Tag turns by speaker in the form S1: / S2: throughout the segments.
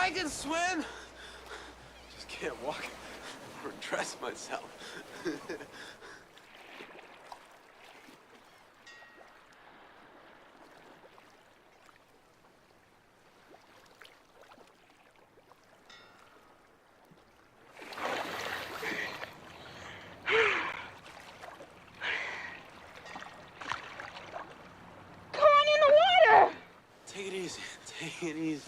S1: I can swim. Just can't walk or dress myself. Take it easy. Take it easy.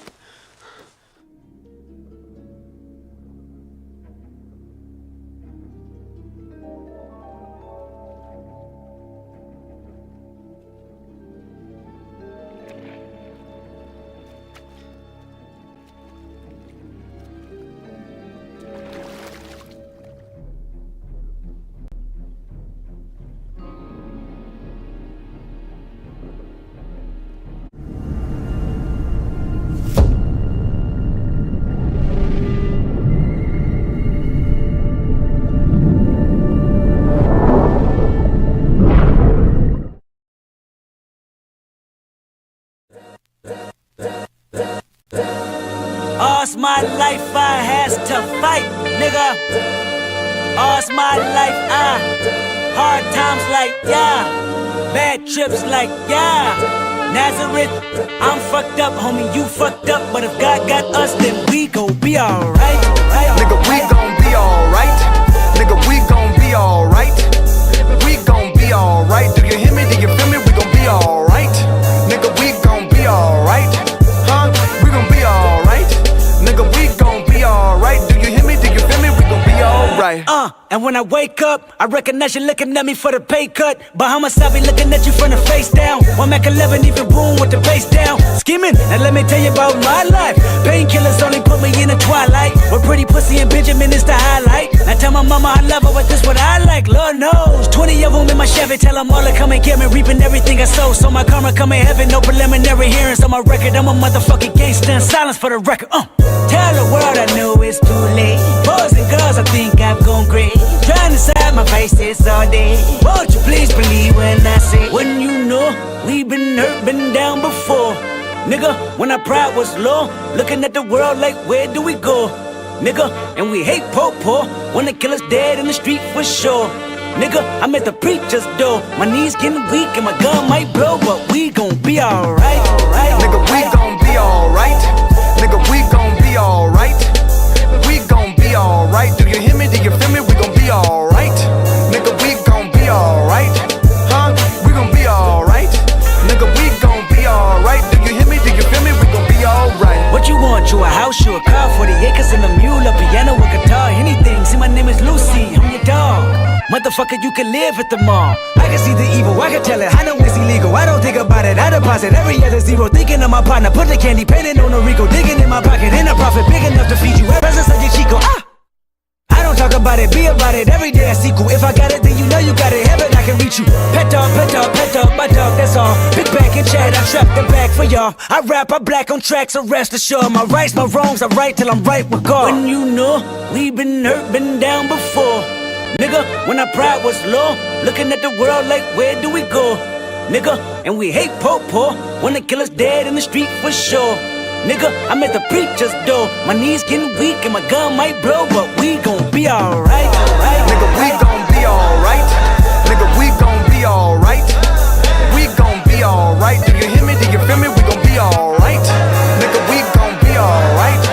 S2: All's my life I has to fight, nigga. All's my life hard times like yeah, bad trips like yeah. Nazareth, I'm fucked up, homie, you fucked up. But if God got us, then we gon' be alright.
S3: Nigga, we gon' be alright. Nigga, we gon' be alright. We gon' be alright. Do you hear me? Do you feel me? We gon' be alright. Nigga, we gon' be alright. Huh? We gon' be alright. Nigga, we gon' be alright. Do you hear me? Do you feel me? We gon' be alright.
S2: And when I wake up, I recognize you looking at me for the pay cut. Bahamas, I be looking at you from the face down. One Mac 11, even boom with the bass down. Scheming, now let me tell you about my life. Painkillers only put me in the twilight. With pretty pussy and Benjamin is the highlight. Now tell my mama I love her, but this what I like. Lord knows, 20 of them in my Chevy. Tell them all to come and get me, reaping everything I sow. So my karma come in heaven, no preliminary hearings on my record. I'm a motherfucking gangster and silence for the record. Tell the world I know it's too late. Boys and girls, I think I've gone great. Trying to side my faces all day. Won't you please believe when I say, when you know we've been hurt, been down before. Nigga, when our pride was low, looking at the world like where do we go? Nigga, and we hate po-po, wanna kill us dead in the street for sure. Nigga, I'm at the preacher's door. My knees getting weak and my gun might blow, but we gon' be alright.
S3: Nigga, we gon' be alright. Nigga, we gon' be alright. We gon' be alright. Do you hear me? Do you feel me? We gon' be alright. Nigga, we gon' be alright. Huh? We gon' be alright. Nigga, we gon' be alright. Do you hear me? Do you feel me? We gon' be alright.
S2: What you want? You a house, you a car, 40 acres and a mule, a piano, a guitar, anything. See, my name is Lucy, I'm your dog. Motherfucker, you can live at the mall. I can see the evil, I can tell it, I know it's illegal. I don't think about it, I deposit every other zero. Thinking of my partner, put the candy, painting on a Rico. Digging in my pocket, in a profit, big enough to feed you. Presence of your Chico, I don't talk about it, be about it, every day I sequel. If I got it, then you know you got it, heaven I can reach you. Pet dog, my dog, that's all. Big back and chat, I trap the back for y'all. I rap, I black on tracks, so rest assured. My rights, my wrongs, I right till I'm right with God. When you know, we been hurt, been down before. Nigga, when our pride was low, looking at the world like where do we go? Nigga, and we hate po-po, wanna kill us dead in the street for sure. Nigga, I'm at the preacher's door. My knees getting weak and my gun might blow, but we gon' be alright.
S3: Nigga, we gon' be alright. Nigga, we gon' be alright. We gon' be alright. Do you hear me? Do you feel me? We gon' be alright. Nigga, we gon' be alright.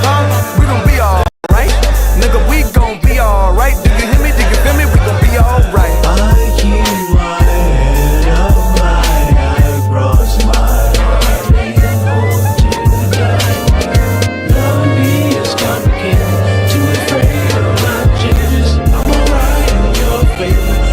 S3: Huh? We gon' be alright. Nigga, we gon' be alright. Do you hear me? Do you feel me? We gon' be alright.
S4: I keep my head up high, I cross my heart and hope to die. Love me is complicated, too afraid of my changes. I'm alright in your favor.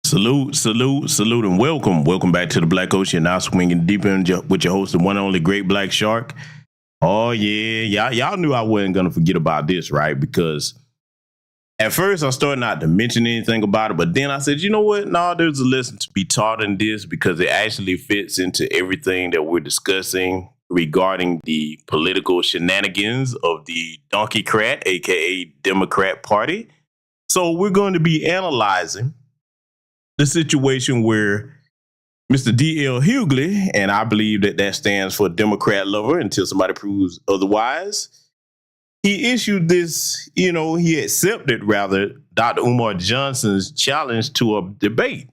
S5: Salute, and welcome. Welcome back to the Black Ocean. Now swinging deeper with your host, the one and only Great Black Shark. Oh, yeah. Y'all knew I wasn't going to forget about this, right? Because at first I started not to mention anything about it, but then I said, you know what? No, there's a lesson to be taught in this because it actually fits into everything that we're discussing regarding the political shenanigans of the Donkeycrat, aka Democrat Party. So we're going to be analyzing the situation where Mr. DL Hughley, and I believe that stands for Democrat lover until somebody proves otherwise, he issued this, he accepted rather Dr. Umar Johnson's challenge to a debate.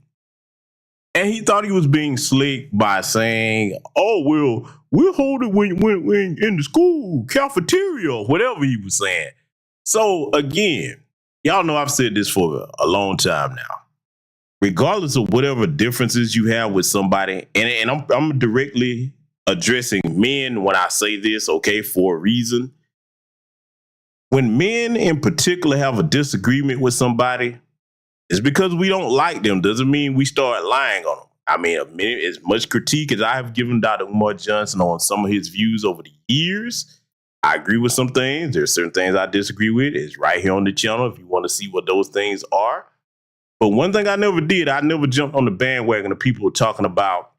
S5: And he thought he was being slick by saying, oh, we'll hold it when in the school cafeteria or whatever he was saying. So again, y'all know I've said this for a long time now. Regardless of whatever differences you have with somebody, and I'm directly addressing men when I say this, okay, for a reason. When men in particular have a disagreement with somebody, it's because we don't like them. Doesn't mean we start lying on them. I mean, as much critique as I have given Dr. Umar Johnson on some of his views over the years, I agree with some things. There's certain things I disagree with. It's right here on the channel if you want to see what those things are. But one thing I never did, I never jumped on the bandwagon of people talking about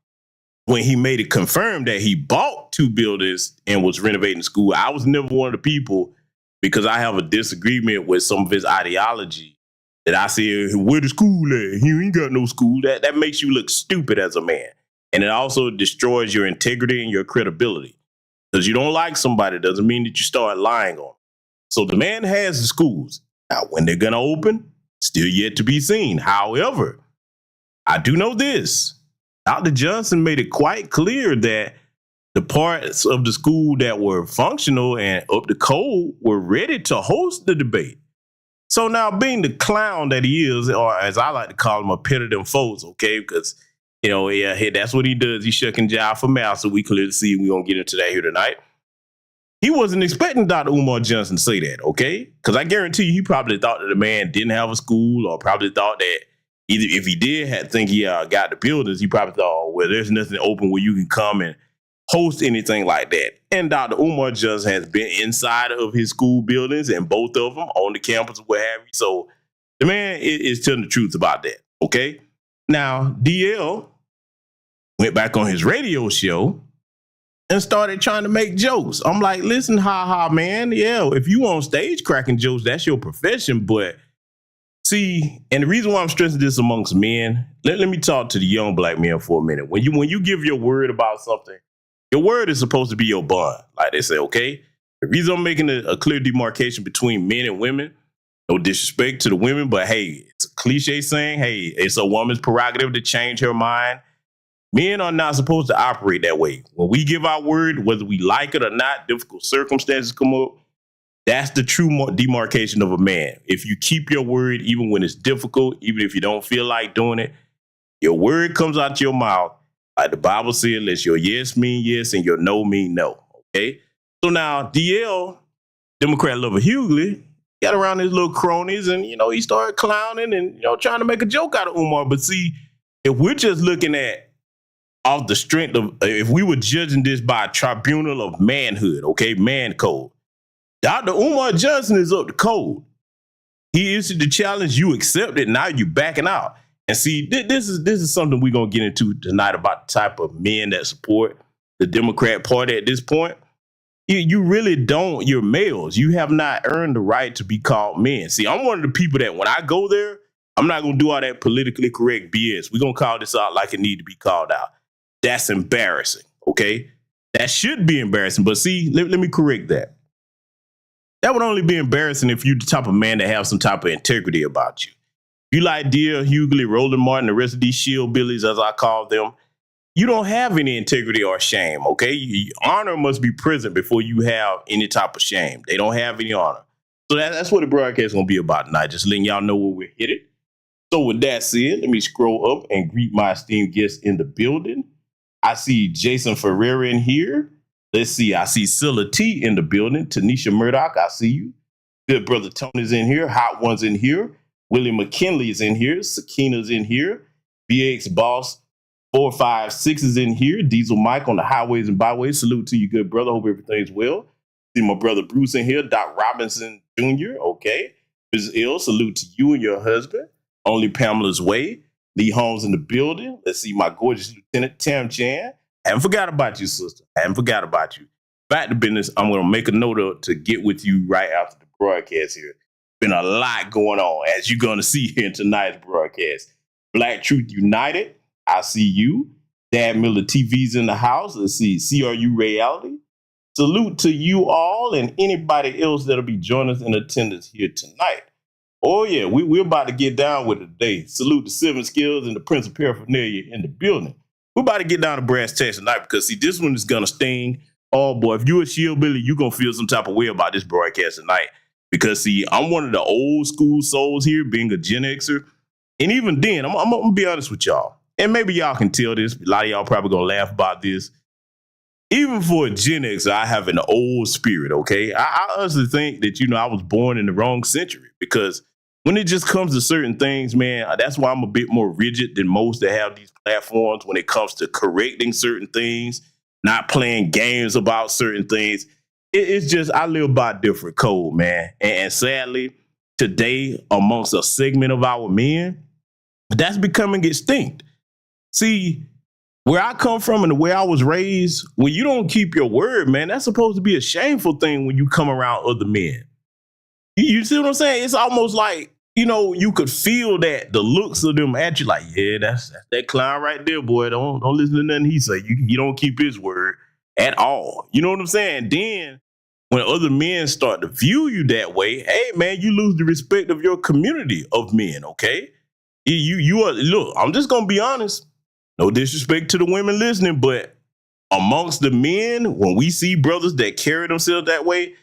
S5: when he made it confirmed that he bought 2 buildings and was renovating the school. I was never one of the people, because I have a disagreement with some of his ideology, that I said, where the school at? You ain't got no school. That makes you look stupid as a man. And it also destroys your integrity and your credibility. Because you don't like somebody doesn't mean that you start lying on them. So the man has the schools. Now, when they're going to open, still yet to be seen. However, I do know this. Dr. Johnson made it quite clear that the parts of the school that were functional and up to code were ready to host the debate. So now, being the clown that he is, or as I like to call him, a pit of them folks, okay? Because, that's what he does. He shuck and jive for mouth, so we clearly see we're going to get into that here tonight. He wasn't expecting Dr. Umar Johnson to say that, okay? Because I guarantee you, he probably thought that the man didn't have a school, or probably thought that either if he did think he got the buildings, he probably thought, well, there's nothing open where you can come and host anything like that. And Dr. Umar Johnson has been inside of his school buildings, and both of them on the campus, what have you. So the man is telling the truth about that, okay? Now, DL went back on his radio show and started trying to make jokes. I'm like, listen, man. Yeah, if you on stage cracking jokes, that's your profession. But see, and the reason why I'm stressing this amongst men, let me talk to the young black men for a minute. When you give your word about something, your word is supposed to be your bond. Like they say, okay? The reason I'm making a clear demarcation between men and women, no disrespect to the women, but hey, it's a cliche saying, hey, it's a woman's prerogative to change her mind. Men are not supposed to operate that way. When we give our word, whether we like it or not, difficult circumstances come up, that's the true demarcation of a man. If you keep your word, even when it's difficult, even if you don't feel like doing it, your word comes out your mouth. Like the Bible said, let your yes mean yes and your no mean no. Okay? So now DL, Democrat lover Hughley, got around his little cronies and, he started clowning and, trying to make a joke out of Umar. But see, if we're just looking at off the strength of, if we were judging this by a tribunal of manhood, okay, man code, Dr. Umar Johnson is up to code. He issued the challenge, you accept it, now you backing out. And see, this is something we're going to get into tonight about the type of men that support the Democrat Party at this point. You really don't, you're males. You have not earned the right to be called men. See, I'm one of the people that when I go there, I'm not going to do all that politically correct BS. We're going to call this out like it need to be called out. That's embarrassing, okay? That should be embarrassing. But see, let me correct that. That would only be embarrassing if you're the type of man that have some type of integrity about you. If you like DL Hughley, Roland Martin, the rest of these shield billies, as I call them, you don't have any integrity or shame, okay? Honor must be present before you have any type of shame. They don't have any honor. So that's what the broadcast is going to be about tonight, just letting y'all know where we're headed. So with that said, let me scroll up and greet my esteemed guests in the building. I see Jason Ferreira in here. Let's see. I see Scylla T in the building. Tanisha Murdoch, I see you. Good brother Tony's in here. Hot One's in here. Willie McKinley is in here. Sakina's in here. BX Boss 456 is in here. Diesel Mike on the highways and byways. Salute to you, good brother. Hope everything's well. See my brother Bruce in here. Doc Robinson Jr. Okay. Ms. Ill, salute to you and your husband. Only Pamela's Way. Lee Holmes in the building. Let's see my gorgeous Lieutenant Tam Chan. Haven't forgot about you, sister. Haven't forgot about you. Back to business. I'm going to make a note of to get with you right after the broadcast here. Been a lot going on, as you're going to see here in tonight's broadcast. Black Truth United. I see you. Dad Miller TV's in the house. Let's see. CRU Reality. Salute to you all and anybody else that'll be joining us in attendance here tonight. Oh, yeah, we're about to get down with it today. Salute to Seven Skills and the Prince of Paraphernalia in the building. We're about to get down to brass tacks tonight because, see, this one is going to sting. Oh, boy, if you're a Shieldbilly, you're going to feel some type of way about this broadcast tonight because, see, I'm one of the old school souls here, being a Gen Xer. And even then, I'm going to be honest with y'all. And maybe y'all can tell this. A lot of y'all probably going to laugh about this. Even for a Gen Xer, I have an old spirit, okay? I honestly think that, I was born in the wrong century because when it just comes to certain things, man, that's why I'm a bit more rigid than most that have these platforms when it comes to correcting certain things, not playing games about certain things. It's just I live by a different code, man. And sadly, today, amongst a segment of our men, that's becoming extinct. See, where I come from and the way I was raised, when you don't keep your word, man, that's supposed to be a shameful thing when you come around other men. You see what I'm saying? It's almost like, you could feel that the looks of them at you like, yeah, that's that clown right there, boy. Don't listen to nothing he say. You don't keep his word at all. You know what I'm saying? Then when other men start to view you that way, hey, man, you lose the respect of your community of men, okay? You are, look, I'm just going to be honest. No disrespect to the women listening, but amongst the men, when we see brothers that carry themselves that way,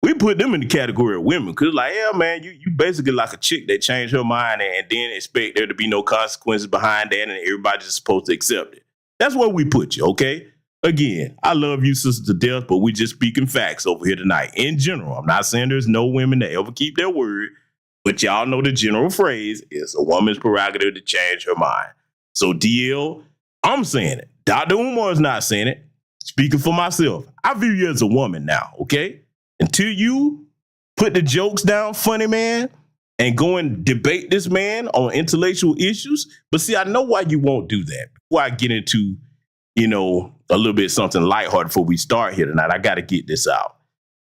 S5: we put them in the category of women. Because like, yeah, man, you basically like a chick that changed her mind and then expect there to be no consequences behind that and everybody's just supposed to accept it. That's where we put you, okay? Again, I love you, sister, to death, but we just speaking facts over here tonight. In general, I'm not saying there's no women that ever keep their word, but y'all know the general phrase is a woman's prerogative to change her mind. So DL, I'm saying it. Dr. Umar is not saying it. Speaking for myself, I view you as a woman now, okay? Until you put the jokes down, funny man, and go and debate this man on intellectual issues. But see, I know why you won't do that. Before I get into, a little bit something lighthearted before we start here tonight, I got to get this out.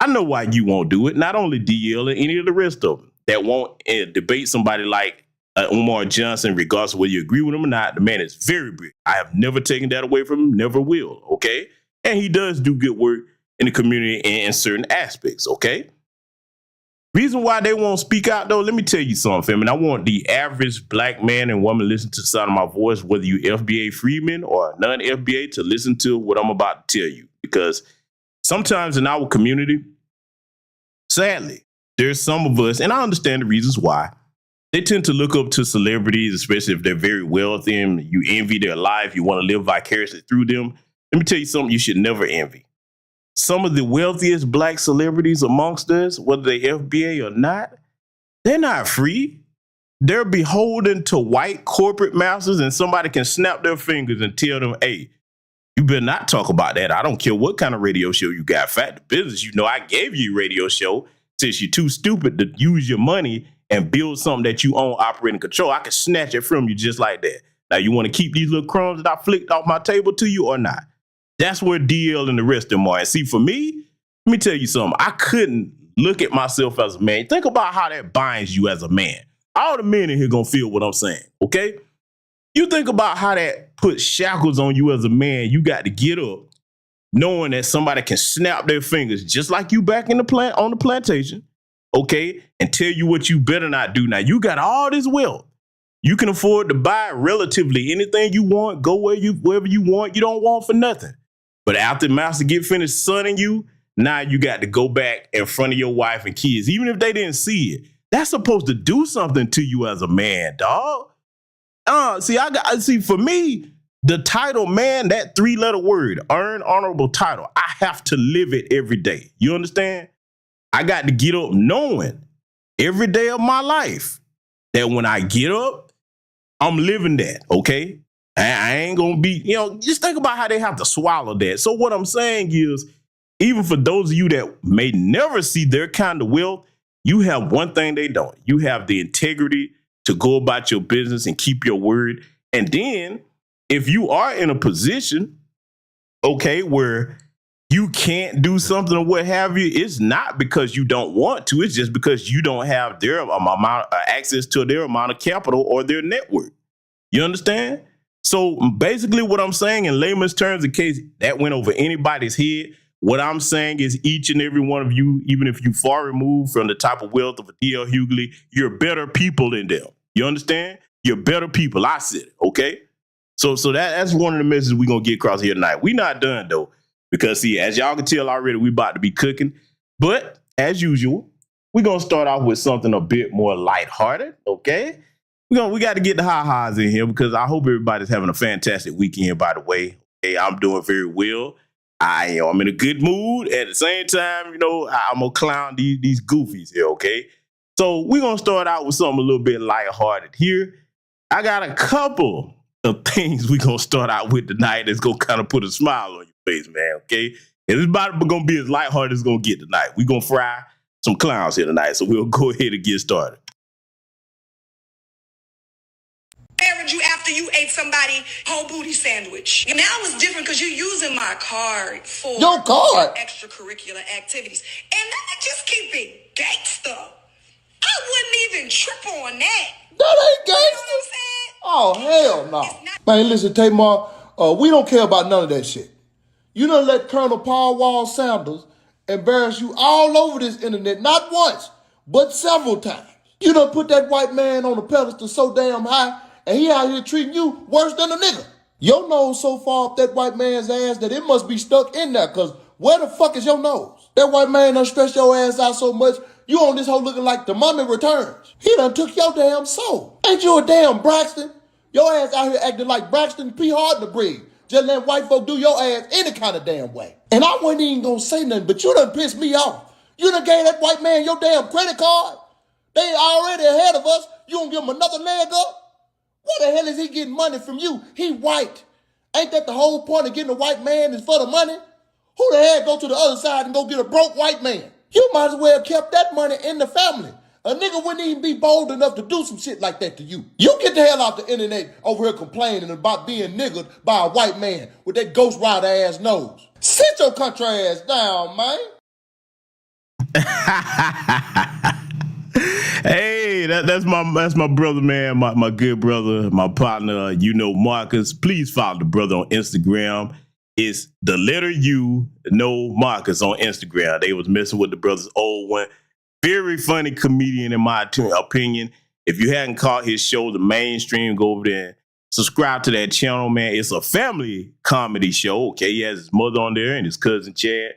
S5: I know why you won't do it. Not only DL and any of the rest of them that won't debate somebody like Umar Johnson, regardless of whether you agree with him or not. The man is very brilliant. I have never taken that away from him, never will, okay? And he does do good work in the community in certain aspects, okay? Reason why they won't speak out, though, let me tell you something, fam. And I want the average black man and woman listen to the sound of my voice, whether you FBA freeman or non-FBA, to listen to what I'm about to tell you. Because sometimes in our community, sadly, there's some of us, and I understand the reasons why, they tend to look up to celebrities, especially if they're very wealthy and you envy their life, you want to live vicariously through them. Let me tell you something you should never envy. Some of the wealthiest black celebrities amongst us, whether they FBA or not, they're not free. They're beholden to white corporate masters, and somebody can snap their fingers and tell them, hey, you better not talk about that. I don't care what kind of radio show you got. Fact of business, I gave you a radio show. Since you're too stupid to use your money and build something that you own, operate, and control, I can snatch it from you just like that. Now, you want to keep these little crumbs that I flicked off my table to you or not? That's where DL and the rest of them are. And see, for me, let me tell you something. I couldn't look at myself as a man. Think about how that binds you as a man. All the men in here gonna feel what I'm saying, okay? You think about how that puts shackles on you as a man. You got to get up knowing that somebody can snap their fingers just like you back in the plant on the plantation, okay, and tell you what you better not do. Now, you got all this wealth. You can afford to buy relatively anything you want, go wherever you want. You don't want for nothing. But after the master get finished sunning you, now you got to go back in front of your wife and kids. Even if they didn't see it, that's supposed to do something to you as a man, dog. See, for me, the title, man, that 3-letter word, earn honorable title, I have to live it every day. You understand? I got to get up knowing every day of my life that when I get up, I'm living that, okay? I ain't gonna be, just think about how they have to swallow that. So what I'm saying is, even for those of you that may never see their kind of wealth, you have one thing they don't. You have the integrity to go about your business and keep your word. And then if you are in a position, okay, where you can't do something or what have you, it's not because you don't want to. It's just because you don't have their amount access to their amount of capital or their network. You understand? So basically what I'm saying in layman's terms, in case that went over anybody's head, what I'm saying is each and every one of you, even if you far removed from the type of wealth of a DL Hughley, you're better people than them. You understand? You're better people. I said it, okay? So that's one of the messages we're going to get across here tonight. We're not done, though, because, see, as y'all can tell already, we about to be cooking. But as usual, we're going to start off with something a bit more lighthearted, okay? We got to get the ha-has in here because I hope everybody's having a fantastic weekend, by the way. Okay, I'm doing very well. I'm in a good mood. At the same time, I'm going to clown these goofies here, okay? So we're going to start out with something a little bit lighthearted here. I got a couple of things we're going to start out with tonight that's going to kind of put a smile on your face, man, okay? And it's about going to be as lighthearted as it's going to get tonight. We're going to fry some clowns here tonight, so we'll go ahead and get started.
S6: You after you ate somebody whole booty sandwich. Now it's different because you're using my card for
S7: your card
S6: extracurricular activities, and I just keep it gangster. I wouldn't even trip on that.
S7: That ain't gangster.
S6: You know what I'm saying?
S7: Oh hell no, man. Listen, Tamar, we don't care about none of that shit. You done let Colonel Paul Wall Sanders embarrass you all over this internet, not once, but several times. You done put that white man on a pedestal so damn high, and he out here treating you worse than a nigga. Your nose so far up that white man's ass that it must be stuck in there, cause where the fuck is your nose? That white man done stretched your ass out so much, you on this hoe looking like the Mummy Returns. He done took your damn soul. Ain't you a damn Braxton? Your ass out here acting like Braxton P. Hardner breed. Just let white folk do your ass any kind of damn way. And I wasn't even gonna say nothing, but you done pissed me off. You done gave that white man your damn credit card. They already ahead of us. You gonna give him another leg up? Where the hell is he getting money from you? He white. Ain't that the whole point of getting a white man is for the money? Who the hell go to the other side and go get a broke white man? You might as well kept that money in the family. A nigga wouldn't even be bold enough to do some shit like that to you. You get the hell out the internet over here complaining about being niggered by a white man with that Ghost Rider ass nose. Sit your country ass down, man.
S5: Hey, that's my brother, man. My good brother, my partner, Marcus. Please follow the brother on Instagram. It's the letter U, Marcus on Instagram. They was messing with the brother's old one. Very funny comedian in my opinion. If you hadn't caught his show, The Mainstream, go over there and subscribe to that channel, man. It's a family comedy show, okay? He has his mother on there and his cousin Chad.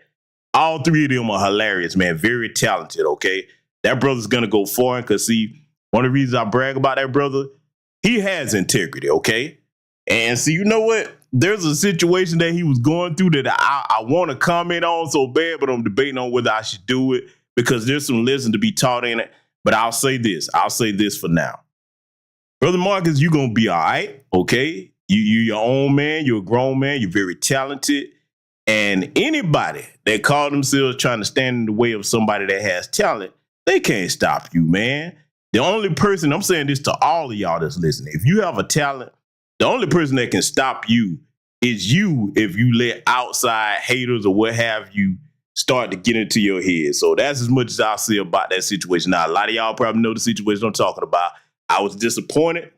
S5: All three of them are hilarious, man. Very talented, okay? That brother's going to go foreign because, see, one of the reasons I brag about that brother, he has integrity, okay? And see, you know what? There's a situation that he was going through that I want to comment on so bad, but I'm debating on whether I should do it because there's some lesson to be taught in it. But I'll say this. I'll say this for now. Brother Marcus, you're going to be all right, okay? You're your own man. You're a grown man. You're very talented. And anybody that call themselves trying to stand in the way of somebody that has talent, they can't stop you, man. The only person, I'm saying this to all of y'all that's listening, if you have a talent, the only person that can stop you is you if you let outside haters or what have you start to get into your head. So that's as much as I'll say about that situation. Now, a lot of y'all probably know the situation I'm talking about. I was disappointed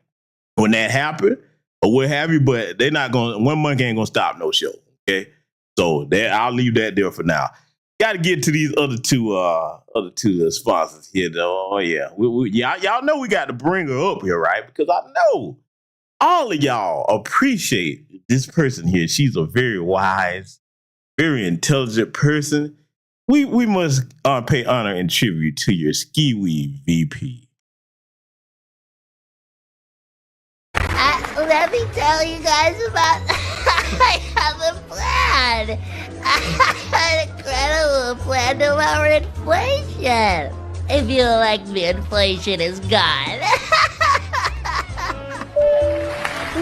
S5: when that happened or what have you, but they're not going to, one monkey ain't going to stop no show, okay? So I'll leave that there for now. Got to get to these other two sponsors here, though. Oh, yeah. Y'all know we got to bring her up here, right? Because I know all of y'all appreciate this person here. She's a very wise, very intelligent person. We must pay honor and tribute to your Ski Weave VP.
S8: Let me tell you guys about I have a plan. I have an incredible plan to lower inflation. If you elect me, inflation is gone.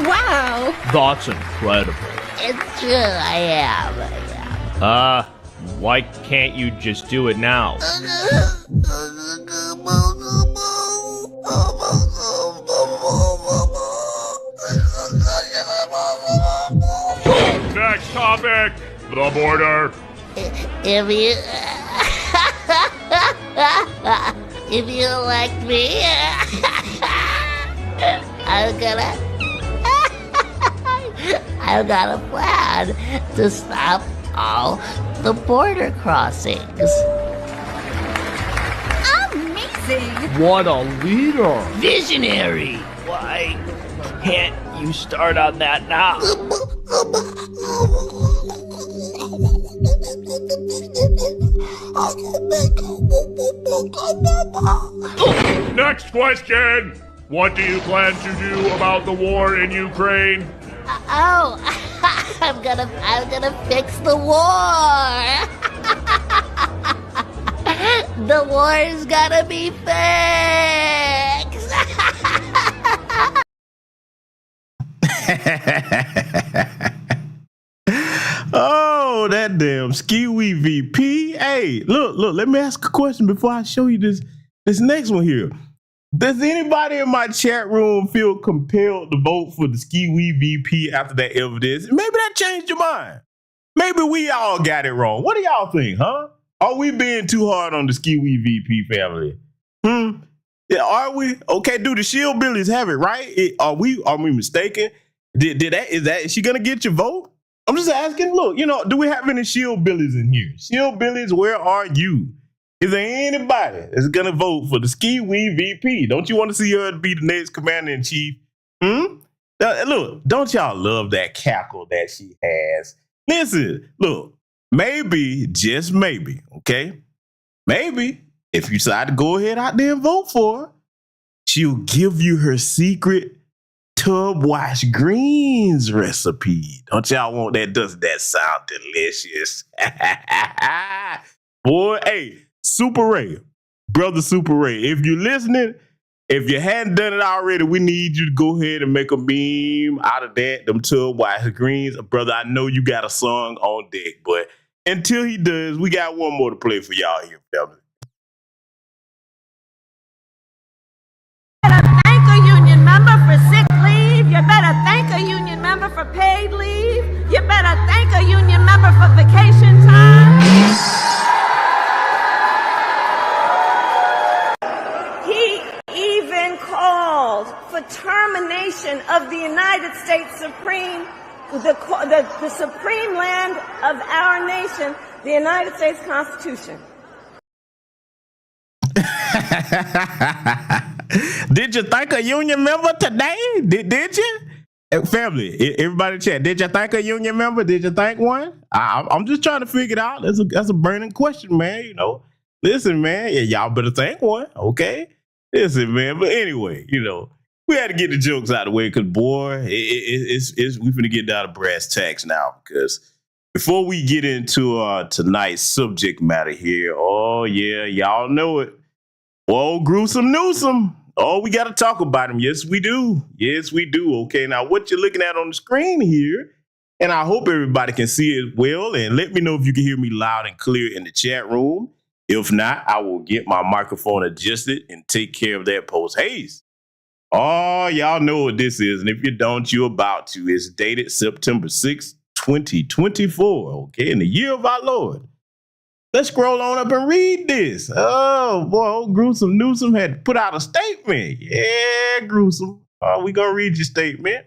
S9: Wow.
S10: That's incredible.
S8: It's true, I am.
S10: Why can't you just do it now?
S11: Next topic, the border.
S8: If you... if you elect me, I've got a plan to stop all the border crossings.
S9: Amazing.
S10: What a leader.
S8: Visionary.
S10: Why can't you start on that now?
S11: Next question. What do you plan to do about the war in Ukraine?
S8: Oh, I'm gonna fix the war. The war's gotta be fixed.
S5: Oh, that damn Ski-Wee VP. Hey, look, let me ask a question before I show you this next one here. Does anybody in my chat room feel compelled to vote for the Ski-Wee VP after that evidence? Maybe that changed your mind. Maybe we all got it wrong. What do y'all think, huh? Are we being too hard on the Ski-Wee VP family? Yeah, are we? Okay, do the Shield Billies have it right? Are we mistaken? Is she gonna get your vote? I'm just asking. Look, do we have any Shield Billies in here? Shield Billies, where are you? Is there anybody that's gonna vote for the Ski-Wee VP? Don't you want to see her be the next commander-in-chief? Look, don't y'all love that cackle that she has? Listen, look, maybe, just maybe, okay? Maybe if you decide to go ahead out there and vote for her, she'll give you her secret tub wash greens recipe. Don't y'all want that? Doesn't that sound delicious? Boy, hey, Super Ray, brother Super Ray, if you're listening, if you hadn't done it already, we need you to go ahead and make a meme out of that, them tub wash greens. Brother, I know you got a song on deck, but until he does, we got one more to play for y'all here, family.
S9: Thank a union member for sick leave. You better thank a union member for paid leave. You better thank a union member for vacation time. He even called for termination of the United States Supreme, the supreme land of our nation, the United States Constitution.
S5: Did you thank a union member today? Did you? Family, everybody in chat, did you thank a union member? Did you thank one? I'm just trying to figure it out. That's a burning question, man. Listen, man, y'all better thank one, okay? Listen, man. But anyway, we had to get the jokes out of the way because, boy, we finna get down to brass tacks now. Because before we get into tonight's subject matter here, oh yeah, y'all know it. Oh, gruesome Newsom. Oh, we got to talk about him. Yes, we do. Yes, we do. Okay, now what you're looking at on the screen here, and I hope everybody can see it well, and let me know if you can hear me loud and clear in the chat room. If not, I will get my microphone adjusted and take care of that post-haste. Oh, y'all know what this is, and if you don't, you're about to. It's dated September 6th, 2024, okay, in the year of our Lord. Let's scroll on up and read this. Oh, boy, old gruesome Newsom had put out a statement. Yeah, gruesome. We gonna read your statement.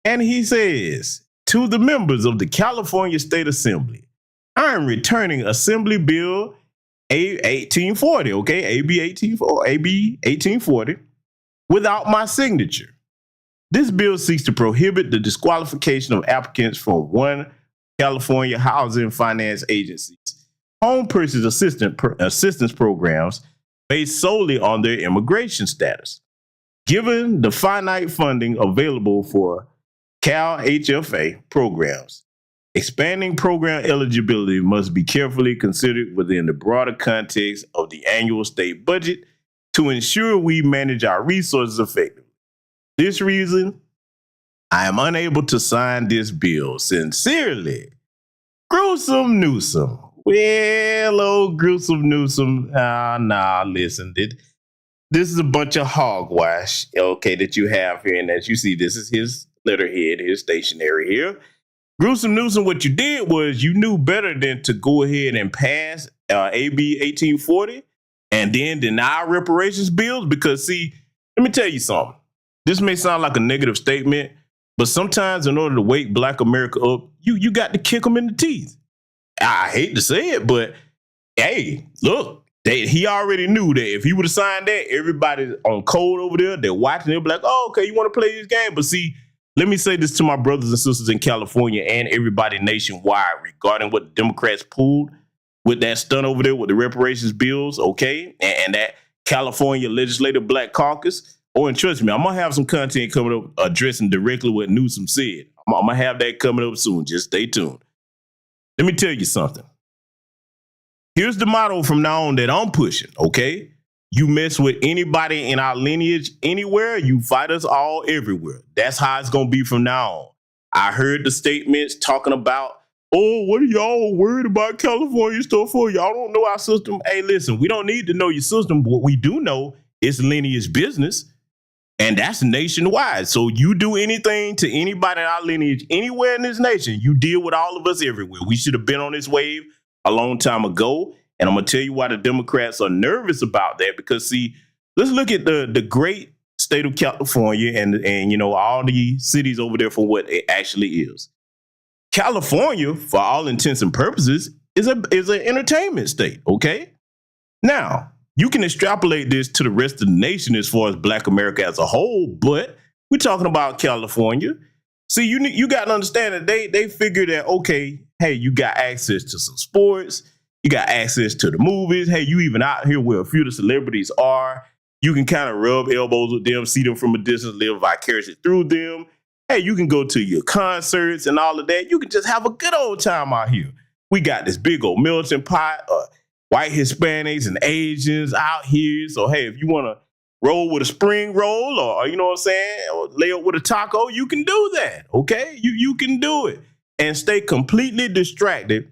S5: And he says, to the members of the California State Assembly, I am returning Assembly Bill A1840, okay, AB 1840, without my signature. This bill seeks to prohibit the disqualification of applicants from one California Housing Finance Agency's home purchase assistance programs based solely on their immigration status. Given the finite funding available for Cal HFA programs, Expanding program eligibility must be carefully considered within the broader context of the annual state budget to ensure we manage our resources effectively. This reason, I am unable to sign this bill. Sincerely, Gruesome Newsom. Well, old Gruesome Newsom. Listen. This is a bunch of hogwash, okay, that you have here. And as you see, this is his letterhead, his stationery here. Gruesome Newsom, what you did was you knew better than to go ahead and pass AB 1840 and then deny reparations bills because, see, let me tell you something. This may sound like a negative statement, but sometimes in order to wake Black America up, you got to kick them in the teeth. I hate to say it, but hey, look, he already knew that if he would have signed that, everybody on code over there, they're watching, they'll be like, oh, okay, you want to play this game? But see, let me say this to my brothers and sisters in California and everybody nationwide regarding what the Democrats pulled with that stunt over there with the reparations bills, okay, and that California Legislative Black Caucus. Oh, and trust me, I'm going to have some content coming up addressing directly what Newsom said. I'm going to have that coming up soon. Just stay tuned. Let me tell you something. Here's the motto from now on that I'm pushing, okay? You mess with anybody in our lineage anywhere, you fight us all everywhere. That's how it's going to be from now on. I heard the statements talking about, oh, what are y'all worried about California stuff for? Y'all don't know our system. Hey, listen, we don't need to know your system. But what we do know is lineage business, and that's nationwide. So you do anything to anybody in our lineage anywhere in this nation, you deal with all of us everywhere. We should have been on this wave a long time ago. And I'm going to tell you why the Democrats are nervous about that. Because, see, let's look at the great state of California and you know, all the cities over there for what it actually is. California, for all intents and purposes, is an entertainment state, okay? Now, you can extrapolate this to the rest of the nation as far as Black America as a whole, but we're talking about California. See, you got to understand that they figure that, okay, hey, you got access to some sports, you got access to the movies. Hey, you even out here where a few of the celebrities are. You can kind of rub elbows with them, see them from a distance, live vicariously through them. Hey, you can go to your concerts and all of that. You can just have a good old time out here. We got this big old melting pot of white Hispanics and Asians out here. So, hey, if you want to roll with a spring roll or, you know what I'm saying, or lay up with a taco, you can do that, okay? You can do it and stay completely distracted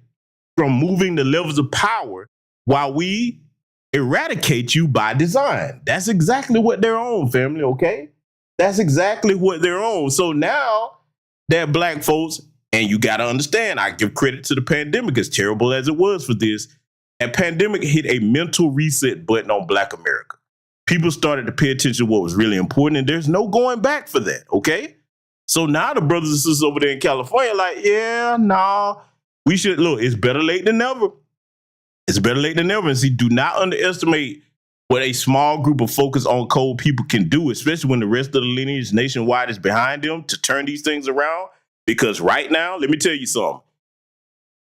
S5: from moving the levels of power while we eradicate you by design. That's exactly what they're on, family, okay? That's exactly what they're on. So now that Black folks, and you got to understand, I give credit to the pandemic, as terrible as it was for this, that pandemic hit a mental reset button on Black America. People started to pay attention to what was really important, and there's no going back for that, okay? So now the brothers and sisters over there in California are like, yeah, nah, we should, look, it's better late than never. It's better late than never. And see, do not underestimate what a small group of focused on code people can do, especially when the rest of the lineage nationwide is behind them to turn these things around. Because right now, let me tell you something.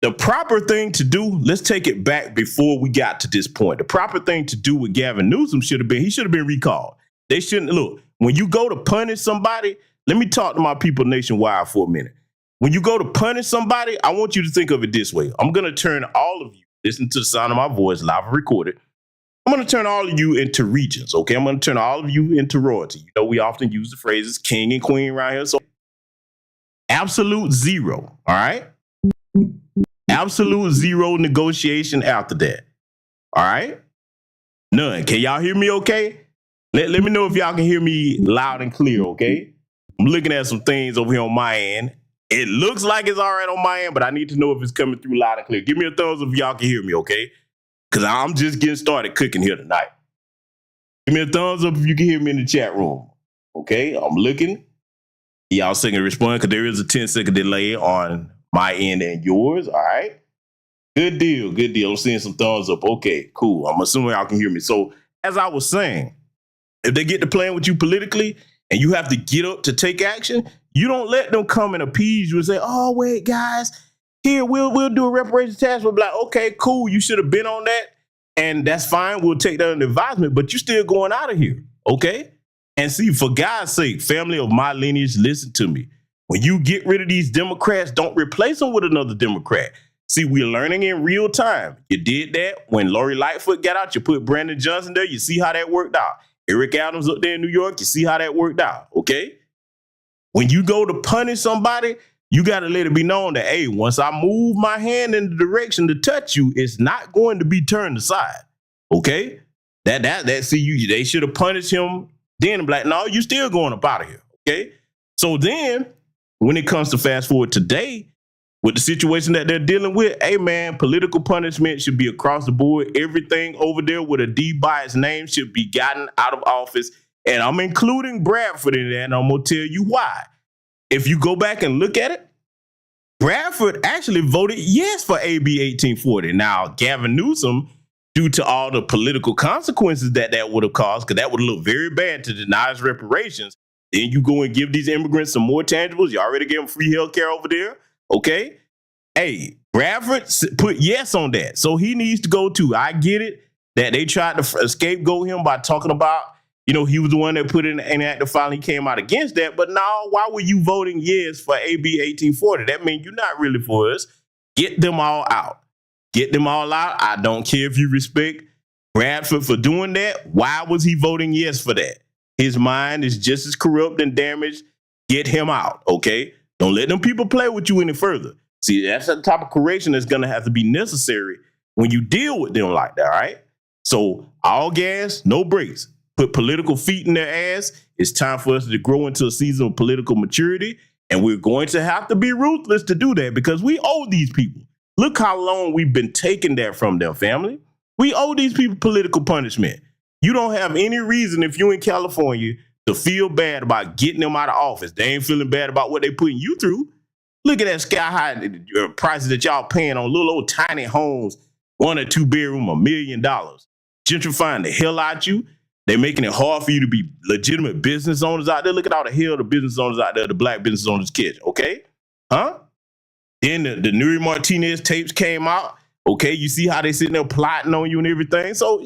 S5: The proper thing to do, let's take it back before we got to this point. The proper thing to do with Gavin Newsom should have been, he should have been recalled. They shouldn't, look, when you go to punish somebody, let me talk to my people nationwide for a minute. When you go to punish somebody, I want you to think of it this way. I'm going to turn all of you, listen to the sound of my voice, live and recorded. I'm going to turn all of you into regions, okay? I'm going to turn all of you into royalty. You know, we often use the phrases king and queen around here. So absolute zero, all right? Absolute zero negotiation after that, all right? None. Can y'all hear me okay? Let me know if y'all can hear me loud and clear, okay? I'm looking at some things over here on my end. It looks like it's all right on my end, but I need to know if it's coming through loud and clear. Give me a thumbs up if y'all can hear me, okay? Because I'm just getting started cooking here tonight. Give me a thumbs up if you can hear me in the chat room, okay? I'm looking. Y'all singing respond because there is a 10-second delay on my end and yours, all right? Good deal, good deal. I'm seeing some thumbs up. Okay, cool. I'm assuming y'all can hear me. So as I was saying, if they get to playing with you politically and you have to get up to take action, you don't let them come and appease you and say, oh, wait, guys, here, we'll do a reparations task. We'll be like, okay, cool, you should have been on that. And that's fine. We'll take that under advisement, but you're still going out of here, okay? And see, for God's sake, family of my lineage, listen to me. When you get rid of these Democrats, don't replace them with another Democrat. See, we're learning in real time. You did that when Lori Lightfoot got out. You put Brandon Johnson there. You see how that worked out. Eric Adams up there in New York. You see how that worked out, okay? When you go to punish somebody, you got to let it be known that, hey, once I move my hand in the direction to touch you, it's not going to be turned aside, okay? They should have punished him then. Like, no, you still going up out of here, okay? So then, when it comes to fast forward today, with the situation that they're dealing with, hey, man, political punishment should be across the board. Everything over there with a D by its name should be gotten out of office. And I'm including Bradford in that, and I'm going to tell you why. If you go back and look at it, Bradford actually voted yes for AB 1840. Now, Gavin Newsom, due to all the political consequences that would have caused, because that would look very bad to deny his reparations, then you go and give these immigrants some more tangibles. You already gave them free health care over there. Okay. Hey, Bradford put yes on that. So he needs to go too. I get it that they tried to scapegoat him by talking about, he was the one that put in an act that finally came out against that. But now, why were you voting yes for AB 1840? That means you're not really for us. Get them all out. Get them all out. I don't care if you respect Bradford for doing that. Why was he voting yes for that? His mind is just as corrupt and damaged. Get him out, okay? Don't let them people play with you any further. See, that's the type of correction that's going to have to be necessary when you deal with them like that, right? So all gas, no brakes. Put political feet in their ass. It's time for us to grow into a season of political maturity, and we're going to have to be ruthless to do that because we owe these people. Look how long we've been taking that from them, family. We owe these people political punishment. You don't have any reason, if you're in California, to feel bad about getting them out of office. They ain't feeling bad about what they putting you through. Look at that sky high prices that y'all paying on little old tiny homes, 1 or 2 bedroom, $1 million. Gentrifying the hell out you. They're making it hard for you to be legitimate business owners out there. Look at all the hell the business owners out there, the black business owners catch, okay? Huh? Then the Nuri Martinez tapes came out. Okay, you see how they sitting there plotting on you and everything. So,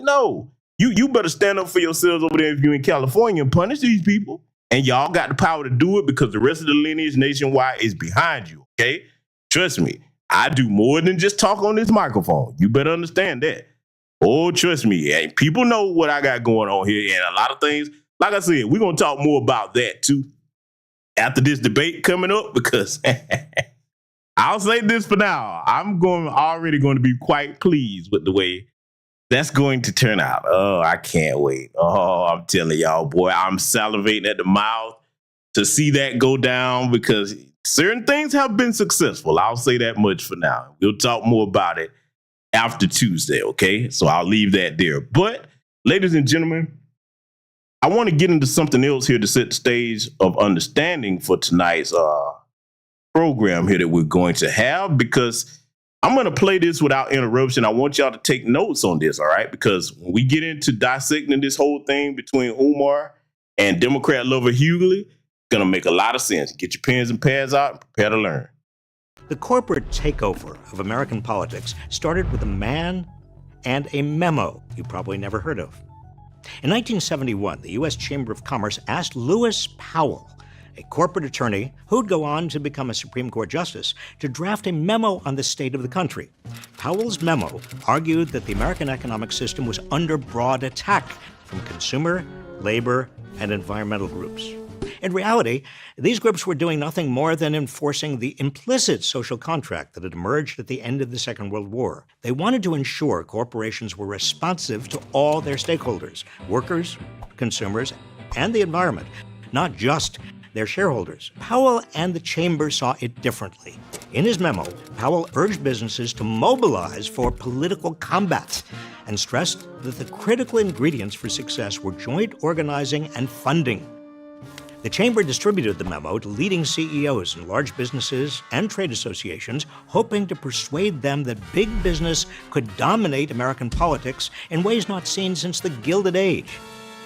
S5: you better stand up for yourselves over there if you're in California and punish these people. And y'all got the power to do it because the rest of the lineage nationwide is behind you, okay? Trust me, I do more than just talk on this microphone. You better understand that. Oh, trust me. And people know what I got going on here. And a lot of things, like I said, we're going to talk more about that too after this debate coming up because I'll say this for now. I'm already going to be quite pleased with the way that's going to turn out. Oh, I can't wait. Oh, I'm telling y'all, boy, I'm salivating at the mouth to see that go down because certain things have been successful. I'll say that much for now. We'll talk more about it after Tuesday, okay? So I'll leave that there. But, ladies and gentlemen, I want to get into something else here to set the stage of understanding for tonight's program here that we're going to have because I'm going to play this without interruption. I want y'all to take notes on this, all right? Because when we get into dissecting this whole thing between Umar and Democrat lover Hughley, it's going to make a lot of sense. Get your pens and pads out and prepare to learn.
S12: The corporate takeover of American politics started with a man and a memo you probably never heard of. In 1971, the U.S. Chamber of Commerce asked Lewis Powell, a corporate attorney who'd go on to become a Supreme Court justice, to draft a memo on the state of the country. Powell's memo argued that the American economic system was under broad attack from consumer, labor, and environmental groups. In reality, these groups were doing nothing more than enforcing the implicit social contract that had emerged at the end of the Second World War. They wanted to ensure corporations were responsive to all their stakeholders, workers, consumers, and the environment, not just their shareholders. Powell and the chamber saw it differently. In his memo, Powell urged businesses to mobilize for political combat and stressed that the critical ingredients for success were joint organizing and funding. The chamber distributed the memo to leading CEOs in large businesses and trade associations, hoping to persuade them that big business could dominate American politics in ways not seen since the Gilded Age.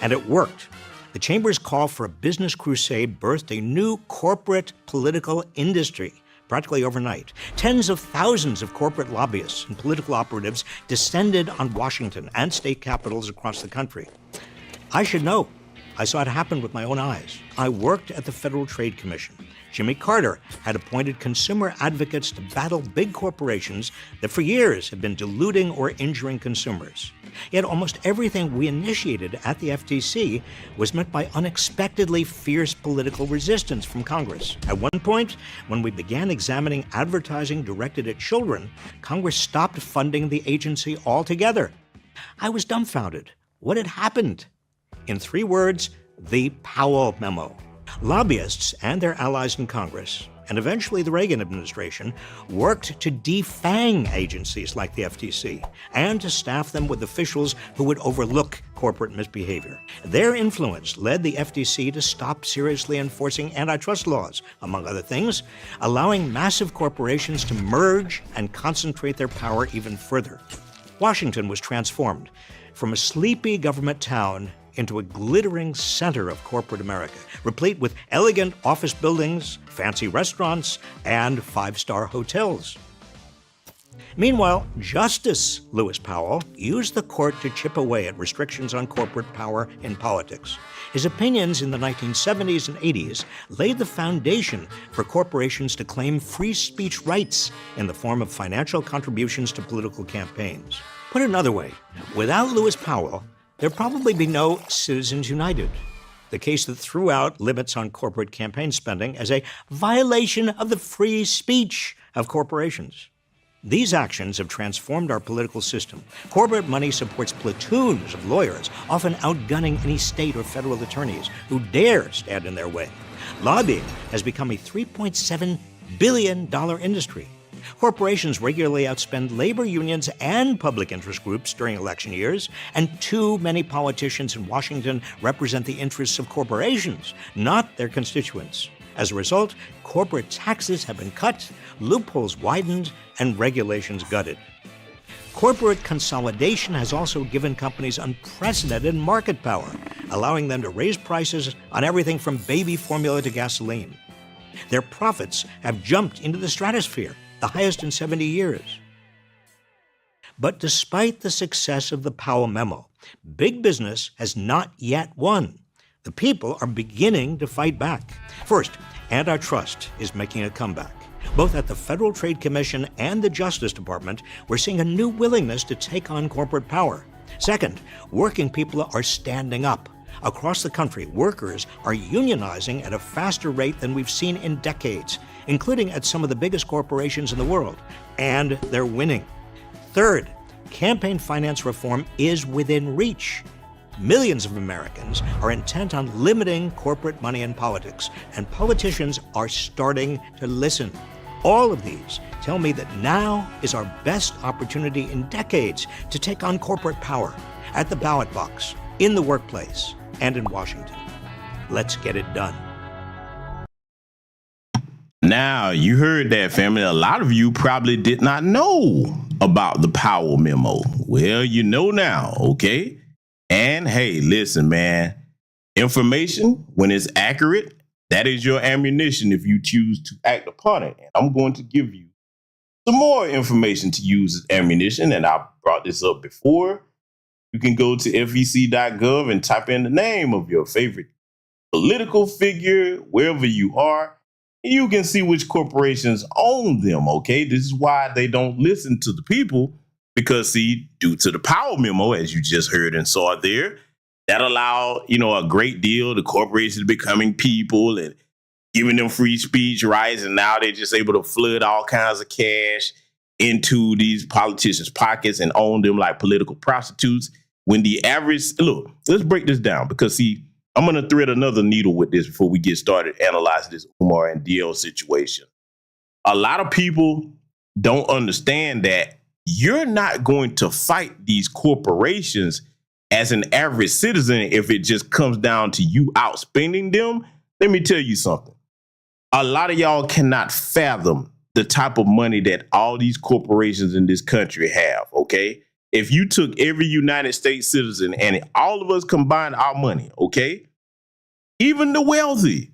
S12: And it worked. The chamber's call for a business crusade birthed a new corporate political industry practically overnight. Tens of thousands of corporate lobbyists and political operatives descended on Washington and state capitals across the country. I should know, I saw it happen with my own eyes. I worked at the Federal Trade Commission. Jimmy Carter had appointed consumer advocates to battle big corporations that for years had been diluting or injuring consumers. Yet almost everything we initiated at the FTC was met by unexpectedly fierce political resistance from Congress. At one point, when we began examining advertising directed at children, Congress stopped funding the agency altogether. I was dumbfounded. What had happened? In 3 words, the Powell Memo. Lobbyists and their allies in Congress, and eventually the Reagan administration, worked to defang agencies like the FTC and to staff them with officials who would overlook corporate misbehavior. Their influence led the FTC to stop seriously enforcing antitrust laws, among other things, allowing massive corporations to merge and concentrate their power even further. Washington was transformed from a sleepy government town into a glittering center of corporate America, replete with elegant office buildings, fancy restaurants, and 5-star hotels. Meanwhile, Justice Lewis Powell used the court to chip away at restrictions on corporate power in politics. His opinions in the 1970s and 80s laid the foundation for corporations to claim free speech rights in the form of financial contributions to political campaigns. Put another way, without Lewis Powell, there'd probably be no Citizens United, the case that threw out limits on corporate campaign spending as a violation of the free speech of corporations. These actions have transformed our political system. Corporate money supports platoons of lawyers, often outgunning any state or federal attorneys who dare stand in their way. Lobbying has become a $3.7 billion industry. Corporations regularly outspend labor unions and public interest groups during election years, and too many politicians in Washington represent the interests of corporations, not their constituents. As a result, corporate taxes have been cut, loopholes widened, and regulations gutted. Corporate consolidation has also given companies unprecedented market power, allowing them to raise prices on everything from baby formula to gasoline. Their profits have jumped into the stratosphere, the highest in 70 years. But despite the success of the Powell Memo, big business has not yet won. The people are beginning to fight back. First, antitrust is making a comeback. Both at the Federal Trade Commission and the Justice Department, we're seeing a new willingness to take on corporate power. Second, working people are standing up. Across the country, workers are unionizing at a faster rate than we've seen in decades, including at some of the biggest corporations in the world, and they're winning. Third, campaign finance reform is within reach. Millions of Americans are intent on limiting corporate money in politics, and politicians are starting to listen. All of these tell me that now is our best opportunity in decades to take on corporate power at the ballot box, in the workplace, and in Washington. Let's get it done.
S5: Now, you heard that, family. A lot of you probably did not know about the Powell Memo. Well, you know now, okay? And hey, listen, man, information, when it's accurate, that is your ammunition if you choose to act upon it. And I'm going to give you some more information to use as ammunition. And I brought this up before. You can go to fec.gov and type in the name of your favorite political figure, wherever you are. And you can see which corporations own them, okay? This is why they don't listen to the people. Because, see, due to the Powell Memo, as you just heard and saw there, that allowed, a great deal, the corporations becoming people and giving them free speech rights. And now they're just able to flood all kinds of cash into these politicians' pockets and own them like political prostitutes. When the average, look, let's break this down because, see, I'm going to thread another needle with this before we get started analyzing this Umar and DL situation. A lot of people don't understand that you're not going to fight these corporations as an average citizen if it just comes down to you outspending them. Let me tell you something. A lot of y'all cannot fathom the type of money that all these corporations in this country have, okay? If you took every United States citizen and all of us combined our money, okay? Even the wealthy,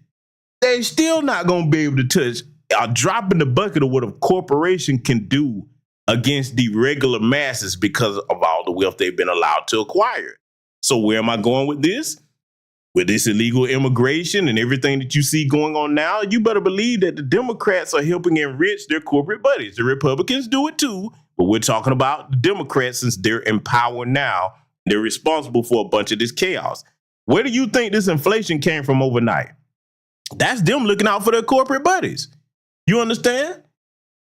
S5: they're still not going to be able to touch a drop in the bucket of what a corporation can do against the regular masses because of all the wealth they've been allowed to acquire. So where am I going with this? with this illegal immigration and everything that you see going on now, you better believe that the Democrats are helping enrich their corporate buddies. The Republicans do it too, but we're talking about the Democrats since they're in power now. They're responsible for a bunch of this chaos. Where do you think this inflation came from overnight? That's them looking out for their corporate buddies. You understand?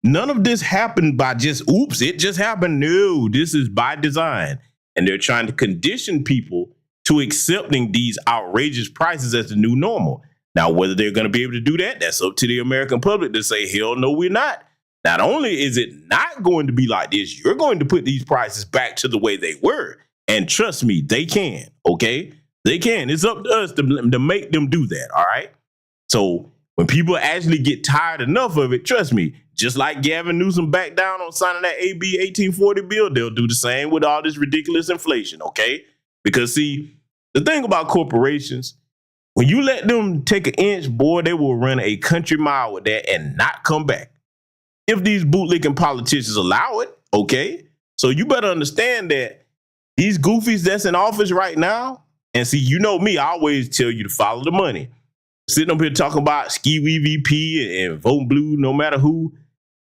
S5: None of this happened by just, oops, it just happened. No, this is by design. And they're trying to condition people to accepting these outrageous prices as the new normal. Now, whether they're going to be able to do that, that's up to the American public to say, hell no, we're not. Not only is it not going to be like this, you're going to put these prices back to the way they were. And trust me, they can, okay? They can. It's up to us to make them do that, all right? So when people actually get tired enough of it, trust me, just like Gavin Newsom backed down on signing that AB 1840 bill, they'll do the same with all this ridiculous inflation, okay? Because, see, the thing about corporations, when you let them take an inch, boy, they will run a country mile with that and not come back. If these bootlicking politicians allow it, okay? So you better understand that these goofies that's in office right now, and see, you know me, I always tell you to follow the money. Sitting up here talking about ski VP and vote blue no matter who,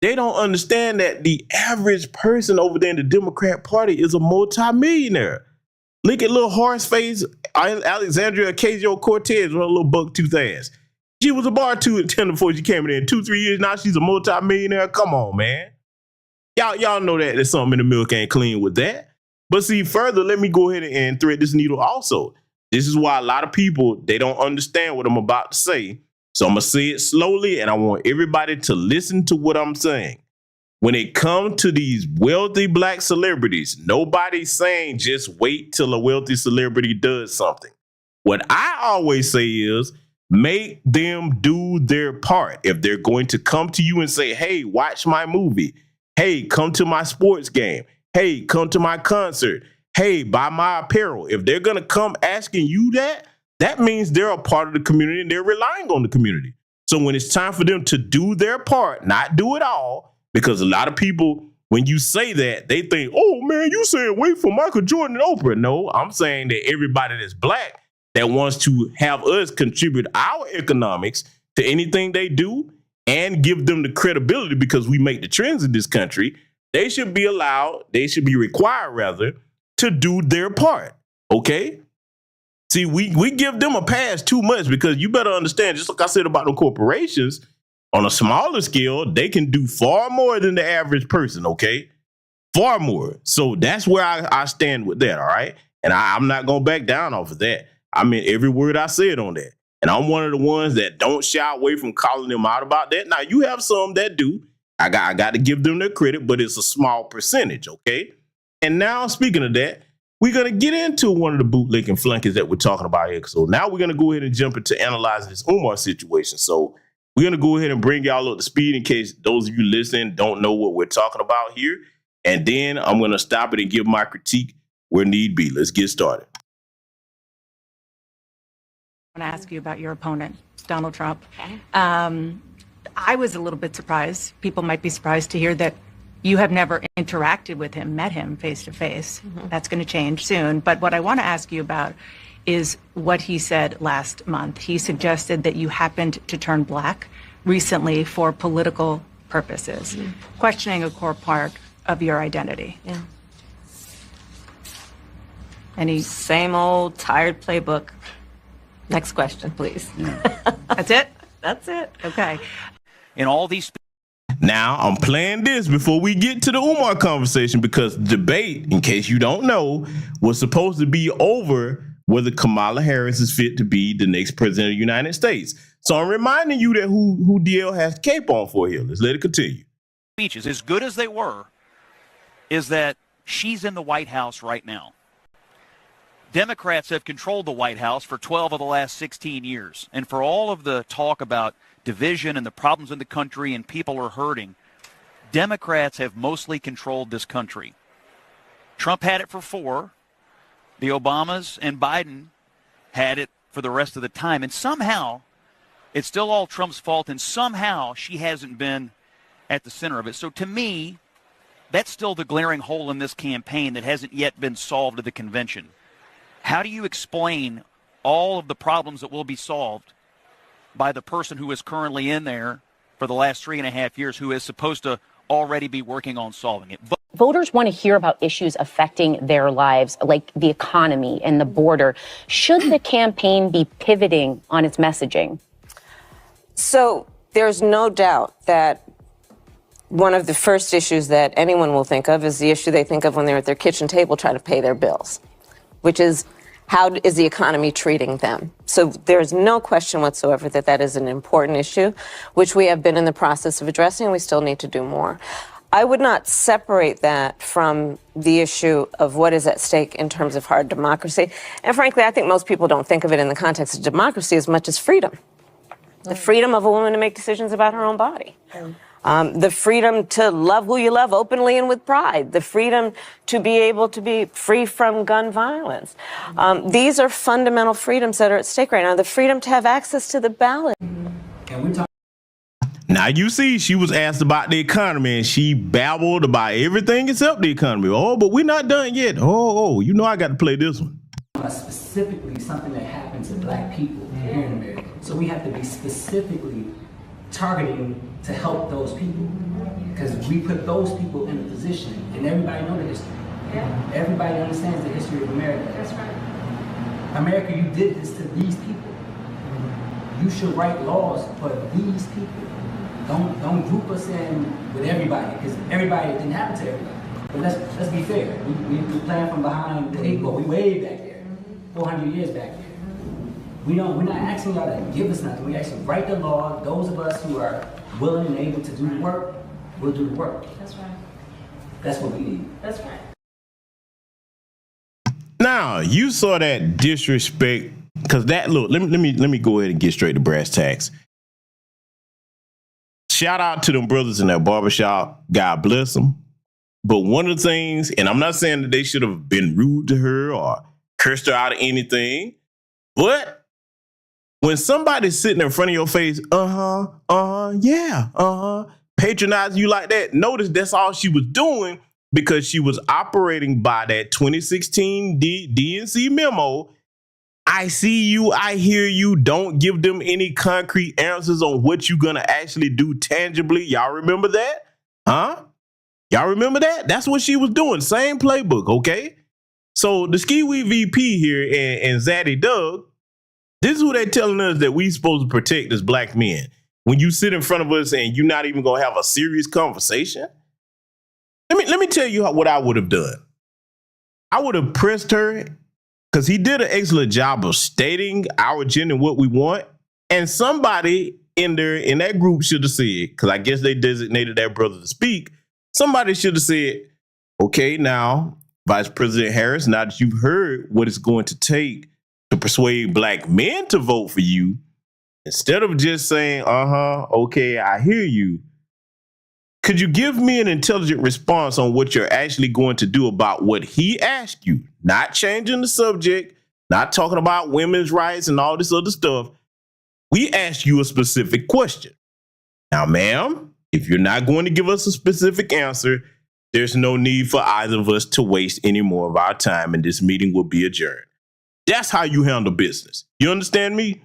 S5: they don't understand that the average person over there in the Democrat Party is a multimillionaire. Look at little horse face Alexandria Ocasio-Cortez with a little buck-tooth ass. She was a bartender before she came in 2-3 years. Now she's a multimillionaire. Come on, man. Y'all know that there's something in the milk ain't clean with that. But see, further, let me go ahead and thread this needle also. This is why a lot of people, they don't understand what I'm about to say. So I'm going to say it slowly, and I want everybody to listen to what I'm saying. When it comes to these wealthy black celebrities, nobody's saying just wait till a wealthy celebrity does something. What I always say is make them do their part. If they're going to come to you and say, hey, watch my movie. Hey, come to my sports game. Hey, come to my concert. Hey, buy my apparel. If they're going to come asking you that, that means they're a part of the community and they're relying on the community. So when it's time for them to do their part, not do it all, because a lot of people, when you say that, they think, oh, man, you saying wait for Michael Jordan and Oprah. No, I'm saying that everybody that's black that wants to have us contribute our economics to anything they do and give them the credibility because we make the trends in this country, they should be allowed, they should be required, rather, to do their part, okay? See, we give them a pass too much because you better understand, just like I said about the corporations, on a smaller scale, they can do far more than the average person, okay? Far more. So that's where I stand with that, all right? And I'm not going to back down off of that. I mean every word I said on that. And I'm one of the ones that don't shy away from calling them out about that. Now, you have some that do. I got to give them their credit, but it's a small percentage, okay? And now, speaking of that, we're going to get into one of the bootlicking flunkies that we're talking about here. So now we're going to go ahead and jump into analyzing this Umar situation. So we're going to go ahead and bring y'all up to speed in case those of you listening don't know what we're talking about here. And then I'm going to stop it and give my critique where need be. Let's get started.
S13: I want to ask you about your opponent, Donald Trump. Okay. I was a little bit surprised. People might be surprised to hear that you have never interacted with him, met him face to face. That's going to change soon. But what I want to ask you about is what he said last month. He suggested that you happened to turn black recently for political purposes, questioning a core part of your identity.
S14: Yeah.
S13: Any
S14: same old tired playbook. Next question, please.
S13: That's it?
S14: That's it.
S13: Okay.
S15: In all these.
S5: Now, I'm playing this before we get to the Umar conversation because the debate, in case you don't know, was supposed to be over whether Kamala Harris is fit to be the next president of the United States. So I'm reminding you that who DL has cape on for here. Let's let it continue.
S15: Speeches, as good as they were, is that she's in the White House right now. Democrats have controlled the White House for 12 of the last 16 years. And for all of the talk about division and the problems in the country and people are hurting, Democrats have mostly controlled this country. Trump had it for 4. The Obamas and Biden had it for the rest of the time. And somehow, it's still all Trump's fault, and somehow she hasn't been at the center of it. So to me, that's still the glaring hole in this campaign that hasn't yet been solved at the convention. How do you explain all of the problems that will be solved by the person who is currently in there for the last 3.5 years, who is supposed to already be working on solving it.
S16: Voters want to hear about issues affecting their lives, like the economy and the border. Should the campaign be pivoting on its messaging?
S17: So there's no doubt that one of the first issues that anyone will think of is the issue they think of when they're at their kitchen table trying to pay their bills, which is, how is the economy treating them? So there's no question whatsoever that that is an important issue, which we have been in the process of addressing, and we still need to do more. I would not separate that from the issue of what is at stake in terms of hard democracy. And frankly, I think most people don't think of it in the context of democracy as much as freedom. The freedom of a woman to make decisions about her own body. The freedom to love who you love openly and with pride. The freedom to be able to be free from gun violence. These are fundamental freedoms that are at stake right now. The freedom to have access to the ballot.
S5: Now, you see, she was asked about the economy, and she babbled about everything except the economy. Oh, but we're not done yet. Oh, you know I got to play this one.
S18: Specifically something that happened to black people here in America. So we have to be specifically targeting to help those people. Because we put those people in a position, and everybody knows the history. Yeah. Everybody understands the history of America. That's right. America, you did this to these people. You should write laws for these people. Don't group us in with everybody, because everybody, it didn't happen to everybody. But let's be fair. We playing from behind the 8 ball. We way back there, 400 years back there. We're not asking y'all to give us nothing. We actually write the law. Those of us who are willing and able to do the work, will do the work.
S13: That's right.
S18: That's what we need.
S13: That's right.
S5: Now, you saw that disrespect, because that, look, let me go ahead and get straight to brass tacks. Shout out to them brothers in that barbershop. God bless them. But one of the things, and I'm not saying that they should have been rude to her or cursed her out of anything, but when somebody's sitting in front of your face, patronize you like that, notice that's all she was doing, because she was operating by that 2016 DNC memo. I see you, I hear you. Don't give them any concrete answers on what you're going to actually do tangibly. Y'all remember that? Huh? Y'all remember that? That's what she was doing. Same playbook, okay? So the Ski-Wee VP here and Zaddy Doug, this is who they're telling us that we supposed to protect as black men. When you sit in front of us and you're not even going to have a serious conversation. Let me tell you what I would have done. I would have pressed her, because he did an excellent job of stating our agenda and what we want. And somebody in that group should have said, because I guess they designated that brother to speak, somebody should have said, okay, now, Vice President Harris, now that you've heard what it's going to take to persuade black men to vote for you, instead of just saying, okay, I hear you, could you give me an intelligent response on what you're actually going to do about what he asked you? Not changing the subject, not talking about women's rights and all this other stuff. We asked you a specific question. Now, ma'am, if you're not going to give us a specific answer, there's no need for either of us to waste any more of our time, and this meeting will be adjourned. That's how you handle business. You understand me?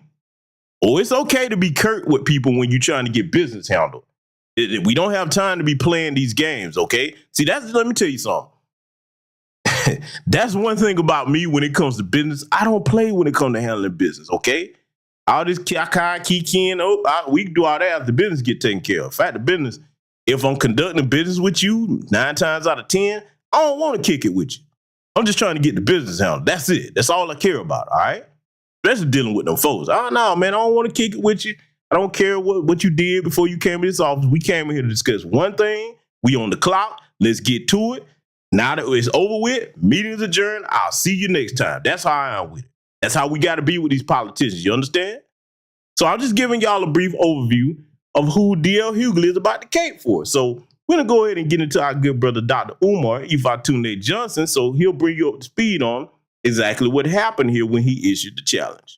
S5: Oh, it's okay to be curt with people when you're trying to get business handled. We don't have time to be playing these games, okay? See, let me tell you something. That's one thing about me when it comes to business. I don't play when it comes to handling business, okay? All this kikiing, we can do all that after the business get taken care of. In fact, the business, if I'm conducting business with you 9 times out of 10, I don't want to kick it with you. I'm just trying to get the business handled. That's it. That's all I care about, all right? Especially dealing with them folks. Oh, no, man, I don't want to kick it with you. I don't care what you did before you came to this office. We came in here to discuss one thing. We on the clock. Let's get to it. Now that it's over with, meeting's adjourned. I'll see you next time. That's how I am with it. That's how we got to be with these politicians. You understand? So I'm just giving y'all a brief overview of who DL Hughley is about to cape for. So we're going to go ahead and get into our good brother, Dr. Umar Johnson. So he'll bring you up to speed on exactly what happened here when he issued the challenge.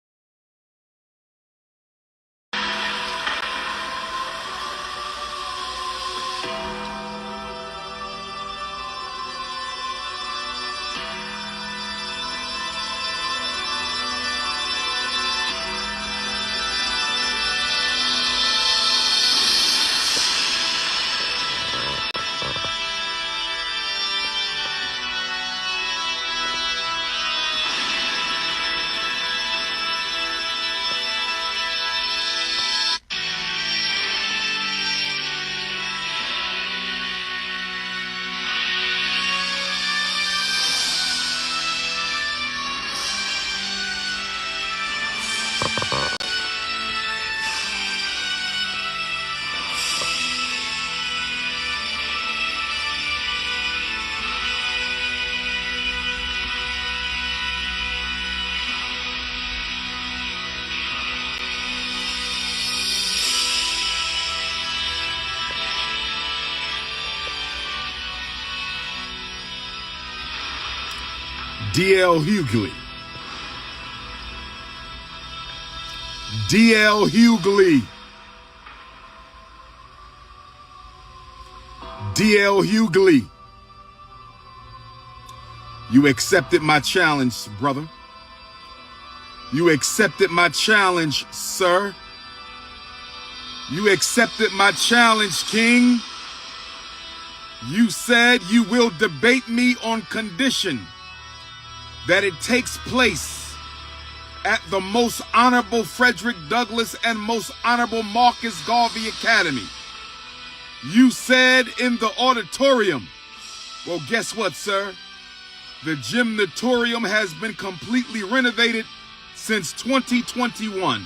S19: DL Hughley. DL Hughley. DL Hughley. You accepted my challenge, brother. You accepted my challenge, sir. You accepted my challenge, King. You said you will debate me on condition that it takes place at the most honorable Frederick Douglass and most honorable Marcus Garvey Academy. You said in the auditorium. Well, guess what, sir? The gymnatorium has been completely renovated since 2021.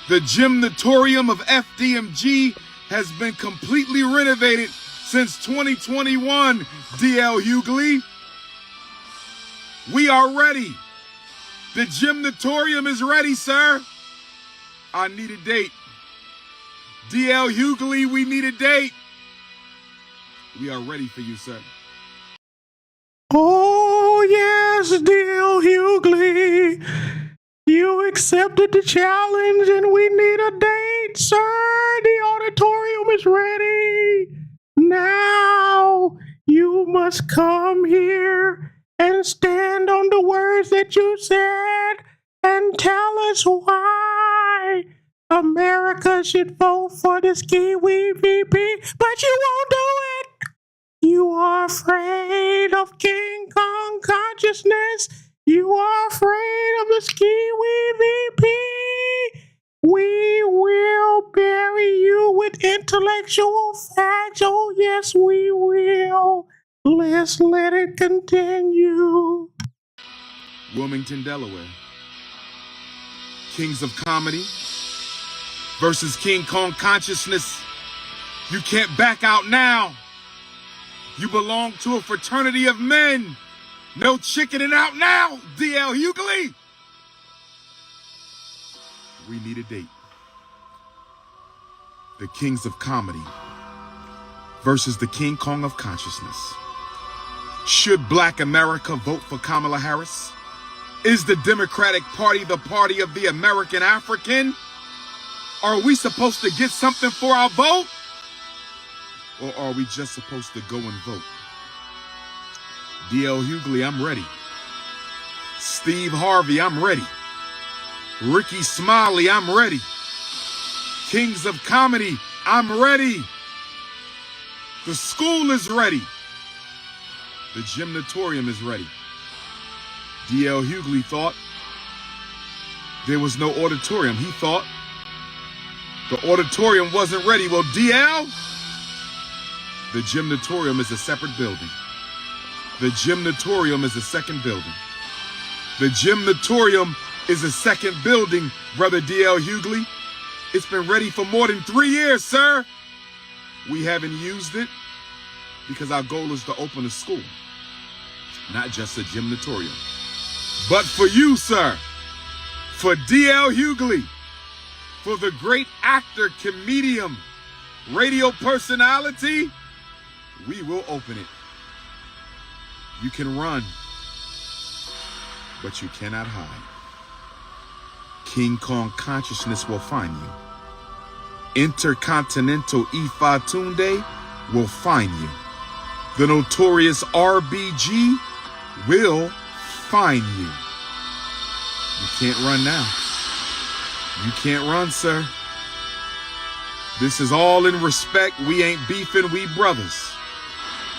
S19: The gymnatorium of FDMG has been completely renovated since 2021, DL Hughley. We are ready. The gymnatorium is ready, sir. I need a date. DL Hughley, we need a date. We are ready for you, sir.
S5: Oh, yes, DL Hughley. You accepted the challenge and we need a date, sir. The auditorium is ready. Now you must come here and stand on the words that you said and tell us why America should vote for the Ski-Wee VP, but you won't do it. You are afraid of King Kong consciousness. You are afraid of the Ski-Wee VP. We will bury you with intellectual facts. Oh, yes, we will. Let's let it continue.
S19: Wilmington, Delaware. Kings of Comedy versus King Kong Consciousness. You can't back out now. You belong to a fraternity of men. No chickening out now, DL Hughley. We need a date. The Kings of Comedy versus the King Kong of Consciousness. Should Black America vote for Kamala Harris? Is the Democratic Party the party of the American African? Are we supposed to get something for our vote? Or are we just supposed to go and vote? DL Hughley, I'm ready. Steve Harvey, I'm ready. Ricky Smiley, I'm ready. Kings of Comedy, I'm ready. The school is ready. The gymnatorium is ready. DL Hughley thought there was no auditorium. He thought the auditorium wasn't ready. Well, DL, the gymnatorium is a separate building. The gymnatorium is a second building. The gymnatorium is a second building, brother DL Hughley. It's been ready for more than 3 years, sir. We haven't used it because our goal is to open a school, not just a gymnatorium. But for you, sir, for DL Hughley, for the great actor, comedian, radio personality, we will open it. You can run, but you cannot hide. King Kong Consciousness will find you. Intercontinental Ifa Tunde will find you. The notorious RBG will find you. You can't run now. You can't run, sir. This is all in respect. We ain't beefing, we brothers.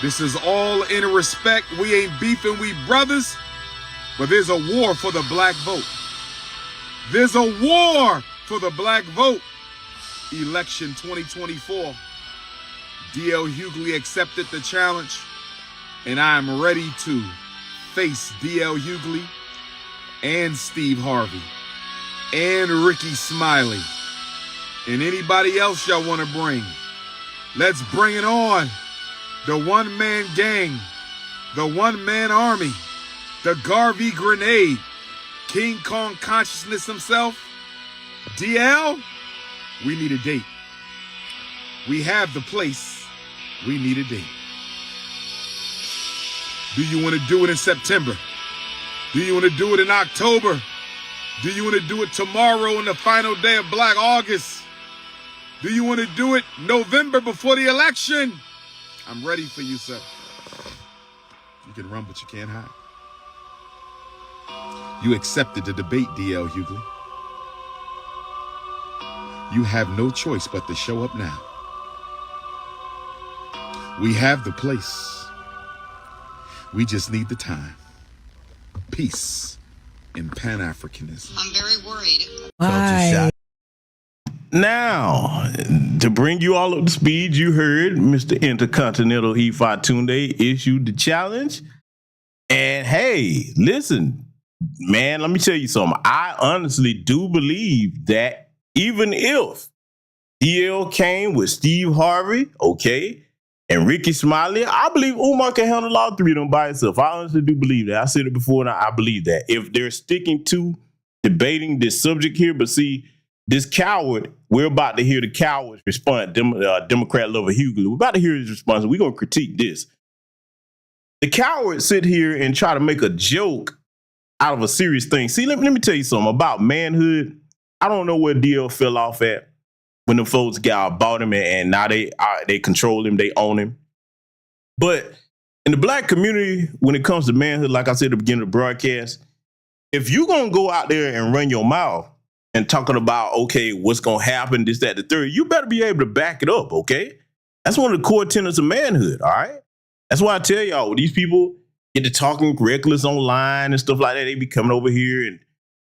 S19: This is all in respect. We ain't beefing, we brothers. But there's a war for the black vote. There's a war for the black vote. Election 2024. DL Hughley accepted the challenge, and I am ready to face DL Hughley and Steve Harvey and Ricky Smiley and anybody else y'all want to bring. Let's bring it on. The one-man gang, the one-man army, the Garvey grenade, King Kong Consciousness himself. DL, we need a date. We have the place. We need a date. Do you want to do it in September? Do you want to do it in October? Do you want to do it tomorrow on the final day of Black August? Do you want to do it November before the election? I'm ready for you, sir. You can run, but you can't hide. You accepted the debate, DL Hughley. You have no choice but to show up now. We have the place. We just need the time. Peace and Pan-Africanism.
S6: I'm very worried.
S5: Why? Now, to bring you all up to speed, you heard Mr. Intercontinental Ifa Tunde issued the challenge. And hey, listen, man, let me tell you something. I honestly do believe that even if DL came with Steve Harvey, okay, and Ricky Smiley, I believe Umar can handle all three of them by himself. I honestly do believe that. I said it before, and I believe that. If they're sticking to debating this subject here, but see, this coward, we're about to hear the coward's response, Democrat lover Hughley. We're about to hear his response, and we're going to critique this. The coward sit here and try to make a joke out of a serious thing. See, let me tell you something about manhood. I don't know where DL fell off at when the folks bought him, and now they control him, they own him. But in the black community, when it comes to manhood, like I said at the beginning of the broadcast, if you're going to go out there and run your mouth and talking about, okay, what's going to happen, this, that, the third, you better be able to back it up, okay? That's one of the core tenets of manhood, all right? That's why I tell y'all, these people get to talking reckless online and stuff like that. They be coming over here and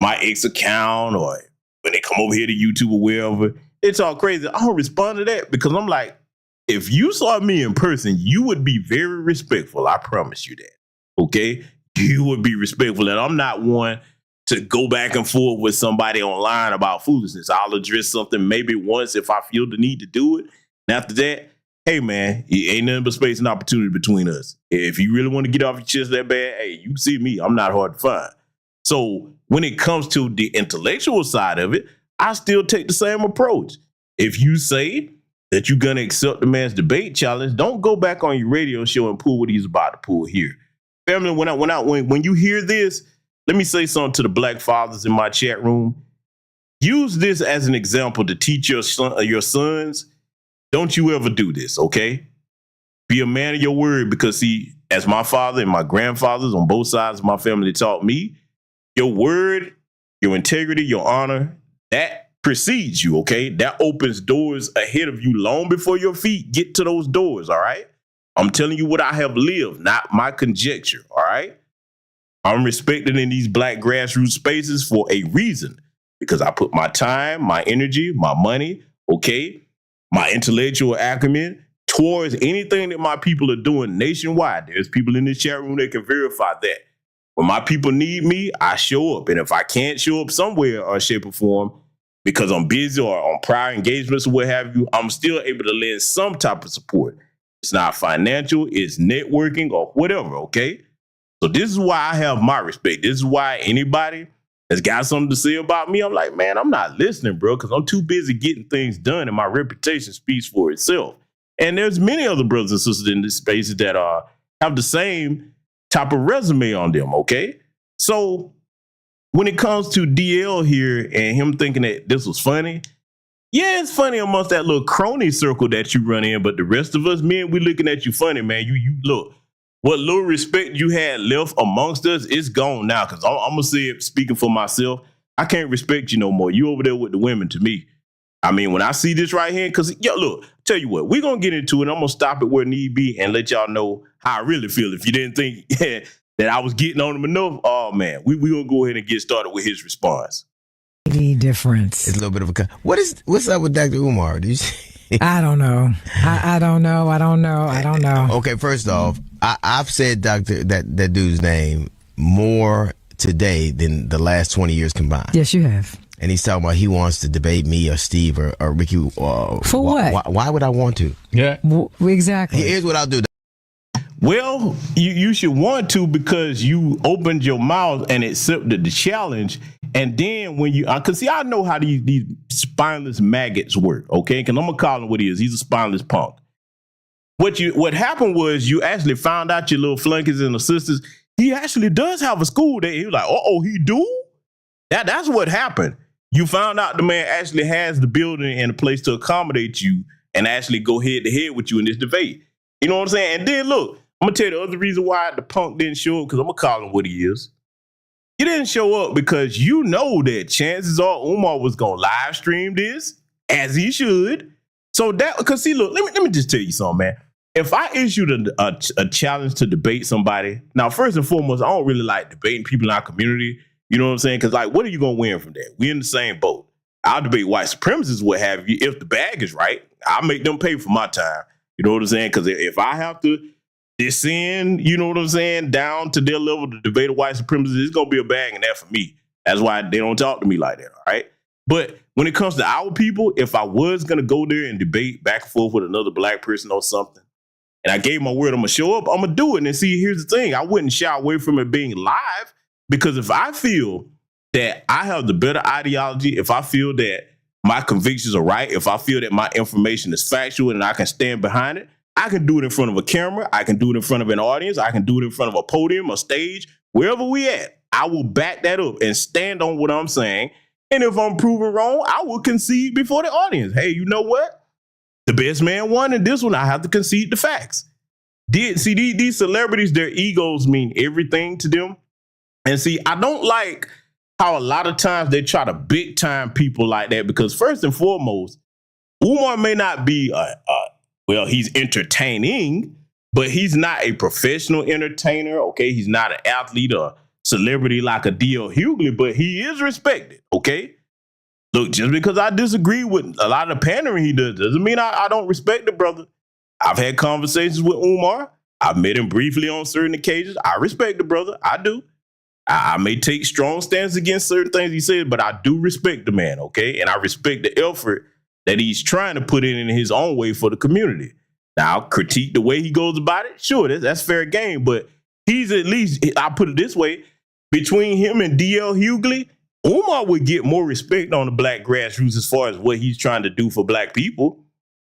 S5: my ex account, or when they come over here to YouTube or wherever, it's all crazy. I don't respond to that because I'm like, if you saw me in person, you would be very respectful. I promise you that. Okay? You would be respectful. And I'm not one to go back and forth with somebody online about foolishness. I'll address something maybe once if I feel the need to do it. And after that, hey, man, it ain't nothing but space and opportunity between us. If you really want to get off your chest that bad, hey, you can see me. I'm not hard to find. So when it comes to the intellectual side of it, I still take the same approach. If you say that you're going to accept the man's debate challenge, don't go back on your radio show and pull what he's about to pull here. Family, when you hear this, let me say something to the black fathers in my chat room. Use this as an example to teach your sons. Don't you ever do this, okay? Be a man of your word, because see, as my father and my grandfathers on both sides of my family taught me, your word, your integrity, your honor, that precedes you, okay? That opens doors ahead of you long before your feet get to those doors, all right? I'm telling you what I have lived, not my conjecture, all right? I'm respected in these black grassroots spaces for a reason, because I put my time, my energy, my money, okay, my intellectual acumen towards anything that my people are doing nationwide. There's people in this chat room that can verify that. When my people need me, I show up. And if I can't show up somewhere or shape or form because I'm busy or on prior engagements or what have you, I'm still able to lend some type of support. It's not financial, it's networking or whatever, okay? So this is why I have my respect. This is why anybody that's got something to say about me, I'm like, man, I'm not listening, bro, because I'm too busy getting things done and my reputation speaks for itself. And there's many other brothers and sisters in this space that have the same type of resume on them, okay? So when it comes to DL here and him thinking that this was funny, yeah, it's funny amongst that little crony circle that you run in, but the rest of us, man, we looking at you funny, man. You look, what little respect you had left amongst us, it's gone now, because I'm going to say it, speaking for myself, I can't respect you no more. You over there with the women to me. I mean, when I see this right here, because, yo, look, tell you what, we're going to get into it. I'm going to stop it where need be and let y'all know how I really feel. If you didn't think that I was getting on him enough, oh, man, we going to go ahead and get started with his response.
S20: Difference.
S21: It's a little bit of a... What's up with Dr. Umar? Do you see?
S20: I don't know. I don't know.
S21: Okay, first off, I've said that dude's name more today than the last 20 years combined.
S20: Yes, you have.
S21: And he's talking about he wants to debate me or Steve or Ricky.
S20: For what?
S21: Why would I want to?
S20: Yeah. Exactly.
S21: Here's what I'll do.
S5: Well, you should want to, because you opened your mouth and accepted the challenge. And then when you, because see, I know how these spineless maggots work, okay? Because I'm going to call him what he is. He's a spineless punk. What happened was you actually found out your little flunkies and assistants. he actually does have a school that he was like, he do? That's what happened. You found out the man actually has the building and a place to accommodate you and actually go head to head with you in this debate. You know what I'm saying? And then look, I'm gonna tell you the other reason why the punk didn't show up, because I'm gonna call him what he is. He didn't show up because you know that chances are Umar was gonna live stream this, as he should. So that, because see, look, let me just tell you something, man. If I issued a challenge to debate somebody, now first and foremost, I don't really like debating people in our community. You know what I'm saying? Because like, what are you gonna win from that? We in the same boat. I'll debate white supremacists, what have you. If the bag is right, I'll make them pay for my time. You know what I'm saying? Because if I have to descend, you know what I'm saying, down to their level to debate a white supremacist, it's gonna be a bag in that for me. That's why they don't talk to me like that, all right? But when it comes to our people, if I was gonna go there and debate back and forth with another black person or something, and I gave my word I'm gonna show up, I'm gonna do it. And see, here's the thing, I wouldn't shy away from it being live, because if I feel that I have the better ideology, if I feel that my convictions are right, if I feel that my information is factual and I can stand behind it, I can do it in front of a camera. I can do it in front of an audience. I can do it in front of a podium, a stage, wherever we at. I will back that up and stand on what I'm saying. And if I'm proven wrong, I will concede before the audience. Hey, you know what? The best man won in this one. I have to concede the facts. See, these celebrities, their egos mean everything to them. And see, I don't like how a lot of times they try to big time people like that, because first and foremost, Umar may not be well, he's entertaining, but he's not a professional entertainer, okay? He's not an athlete or celebrity like a DL Hughley, but he is respected, okay? Look, just because I disagree with a lot of the pandering he does doesn't mean I don't respect the brother. I've had conversations with Umar. I've met him briefly on certain occasions. I respect the brother. I do. I may take strong stands against certain things he said, but I do respect the man, okay? And I respect the effort that he's trying to put in his own way for the community. Now, critique the way he goes about it. Sure, that's fair game, but he's at least, I'll put it this way, between him and DL Hughley, Umar would get more respect on the black grassroots as far as what he's trying to do for black people.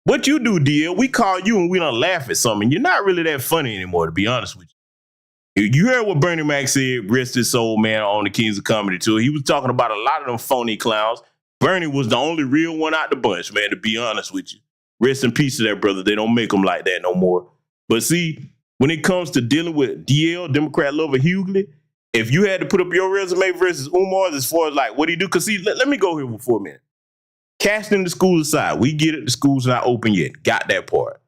S5: What you do, DL, we call you and we don't laugh at something. You're not really that funny anymore, to be honest with you. You heard what Bernie Mac said, rest his soul, man, on the Kings of Comedy tour. He was talking about a lot of them phony clowns. Bernie was the only real one out the bunch, man, to be honest with you. Rest in peace to that brother. They don't make them like that no more. But see, when it comes to dealing with DL, Democrat lover Hughley, if you had to put up your resume versus Umar's as far as like what he do, because see, let me go here for a minute. Casting the school aside, we get it, the school's not open yet. Got that part.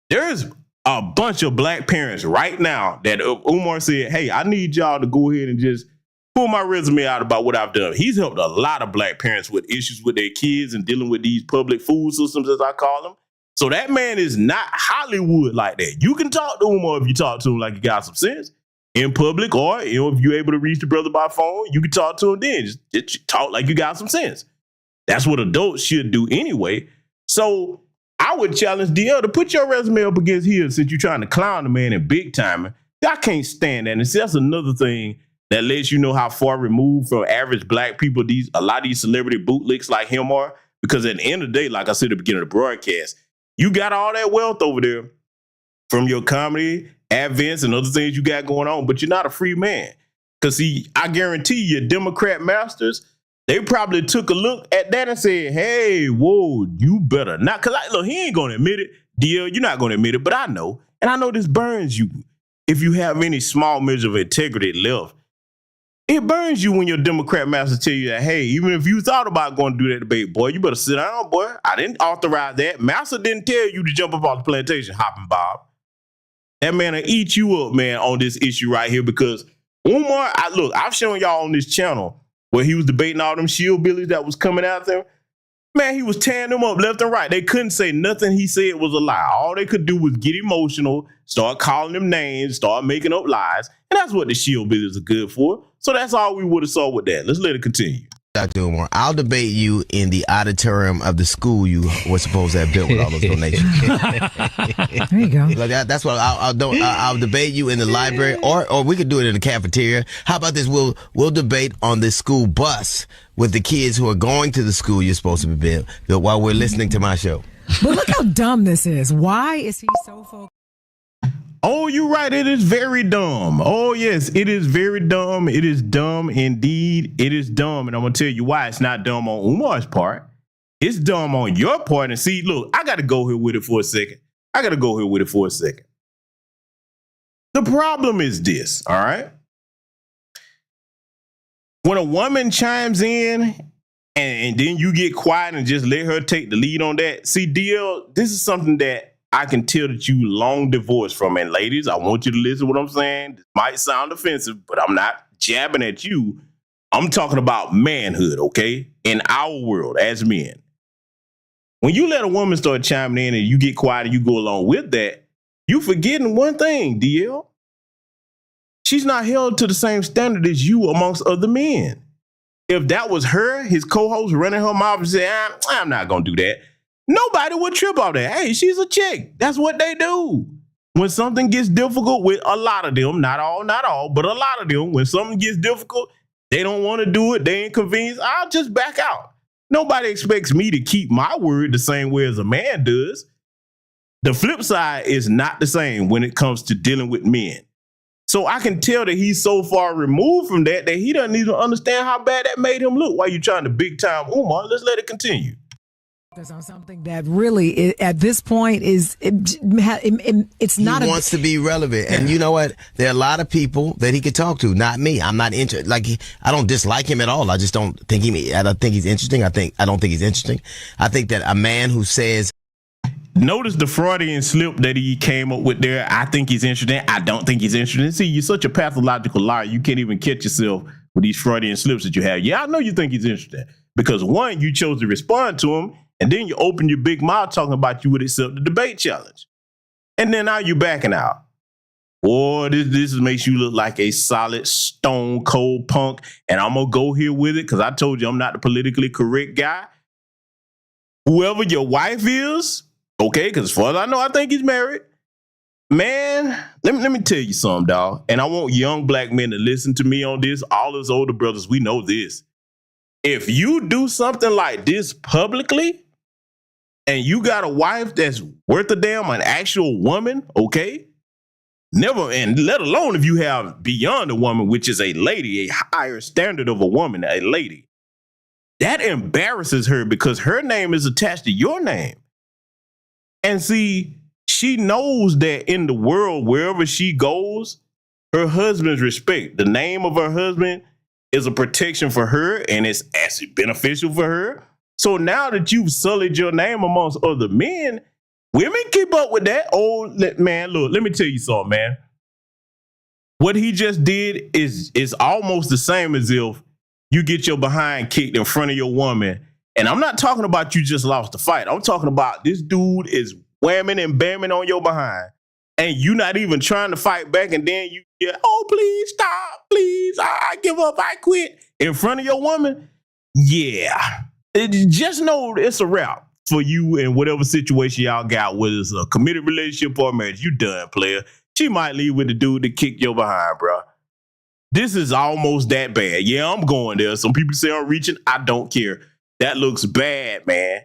S5: There's a bunch of black parents right now that Umar said, hey, I need y'all to go ahead and just pull my resume out about what I've done. He's helped a lot of black parents with issues with their kids and dealing with these public food systems, as I call them. So that man is not Hollywood like that. You can talk to Umar if you talk to him like you got some sense in public, or if you're able to reach the brother by phone, you can talk to him then. Just talk like you got some sense. That's what adults should do anyway. So I would challenge DL to put your resume up against his since you're trying to clown the man in big time. I can't stand that. And see, that's another thing that lets you know how far removed from average black people a lot of these celebrity bootlicks like him are. Because at the end of the day, like I said at the beginning of the broadcast, you got all that wealth over there from your comedy, advents, and other things you got going on, but you're not a free man. Because see, I guarantee you, Democrat masters, they probably took a look at that and said, hey, whoa, you better not. Because look, he ain't going to admit it. DL, you're not going to admit it, but I know. And I know this burns you. If you have any small measure of integrity left, it burns you when your Democrat masters tell you that, hey, even if you thought about going to do that debate, boy, you better sit down, boy. I didn't authorize that. Master didn't tell you to jump up off the plantation, hopping Bob. That man will eat you up, man, on this issue right here, because Umar, I've shown y'all on this channel where he was debating all them shillbillies that was coming out there. Man, he was tearing them up left and right. They couldn't say nothing he said was a lie. All they could do was get emotional, start calling them names, start making up lies. And that's what the shillbillies are good for. So that's all we would have saw with that. Let's let it continue.
S21: Dr. Umar, I'll debate you in the auditorium of the school you were supposed to have built with all those donations.
S20: There you go.
S21: Like that's what I'll debate you in the library, or we could do it in the cafeteria. How about this? We'll debate on this school bus with the kids who are going to the school you're supposed to be built while we're listening to my show.
S20: But look how dumb this is. Why is he so focused?
S5: Oh, you're right. It is very dumb. Oh, yes, it is very dumb. It is dumb indeed. It is dumb. And I'm going to tell you why it's not dumb on Umar's part. It's dumb on your part. And see, look, I got to go here with it for a second. The problem is this, all right? When a woman chimes in and then you get quiet and just let her take the lead on that. See, DL, this is something that I can tell that you long divorced from. And ladies, I want you to listen to what I'm saying. This might sound offensive, but I'm not jabbing at you. I'm talking about manhood, okay? In our world as men. When you let a woman start chiming in and you get quiet and you go along with that, you forgetting one thing, DL. She's not held to the same standard as you amongst other men. If that was her, his co-host running her mouth and saying, I'm not going to do that, nobody would trip off that. Hey, she's a chick. That's what they do. When something gets difficult with a lot of them, not all, but a lot of them, when something gets difficult, they don't want to do it. They ain't convinced. I'll just back out. Nobody expects me to keep my word the same way as a man does. The flip side is not the same when it comes to dealing with men. So I can tell that he's so far removed from that he doesn't even understand how bad that made him look. Why you trying to big time Umar? Let's let it continue.
S20: That's on something that really, at this point, it's not.
S21: He wants to be relevant, and you know what? There are a lot of people that he could talk to. Not me. I'm not interested. I don't dislike him at all. I just don't think I don't think he's interesting. I don't think he's interesting. I think that a man who says.
S5: Notice the Freudian slip that he came up with there. I think he's interesting. I don't think he's interesting. See, you're such a pathological liar. You can't even catch yourself with these Freudian slips that you have. Yeah, I know you think he's interesting because one, you chose to respond to him, and then you open your big mouth talking about you would accept the debate challenge, and then now you're backing out. Boy, this makes you look like a solid stone cold punk, and I'm gonna go here with it because I told you I'm not the politically correct guy. Whoever your wife is. Okay, because as far as I know, I think he's married. Man, let me tell you something, dog. And I want young black men to listen to me on this. All us older brothers, we know this. If you do something like this publicly, and you got a wife that's worth a damn, an actual woman, okay? Never, and let alone if you have beyond a woman, which is a lady, a higher standard of a woman, a lady. That embarrasses her because her name is attached to your name. And see, she knows that in the world, wherever she goes, her husband's respect. The name of her husband is a protection for her, and it's actually beneficial for her. So now that you've sullied your name amongst other men, women keep up with that. Oh, man, look, let me tell you something, man. What he just did is almost the same as if you get your behind kicked in front of your woman. And I'm not talking about you just lost the fight. I'm talking about this dude is whamming and bamming on your behind. And you not even trying to fight back. And then you get, oh, please stop. Please. I give up. I quit. In front of your woman. Yeah. Just know it's a wrap for you in whatever situation y'all got, whether it's a committed relationship or marriage. You done, player. She might leave with the dude that kicked your behind, bro. This is almost that bad. Yeah, I'm going there. Some people say I'm reaching. I don't care. That looks bad, man.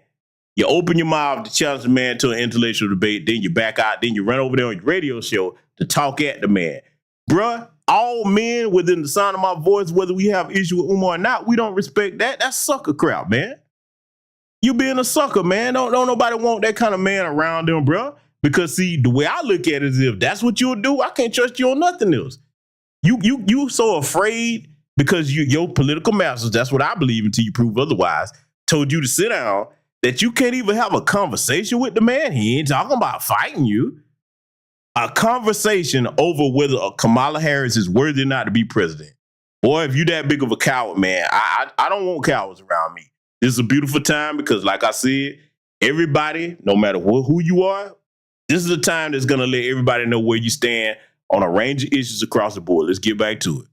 S5: You open your mouth to challenge the man to an intellectual debate, then you back out, then you run over there on your radio show to talk at the man. Bruh, all men within the sound of my voice, whether we have issue with Umar or not, we don't respect that. That's sucker crap, man. You being a sucker, man. Don't nobody want that kind of man around them, bruh. Because see, the way I look at it is if that's what you'll do, I can't trust you on nothing else. You so afraid because your political masters, that's what I believe until you prove otherwise, told you to sit down, that you can't even have a conversation with the man. He ain't talking about fighting you. A conversation over whether Kamala Harris is worthy or not to be president. Boy, if you that big of a coward, man, I don't want cowards around me. This is a beautiful time because, like I said, everybody, no matter who you are, this is a time that's going to let everybody know where you stand on a range of issues across the board. Let's get back to it.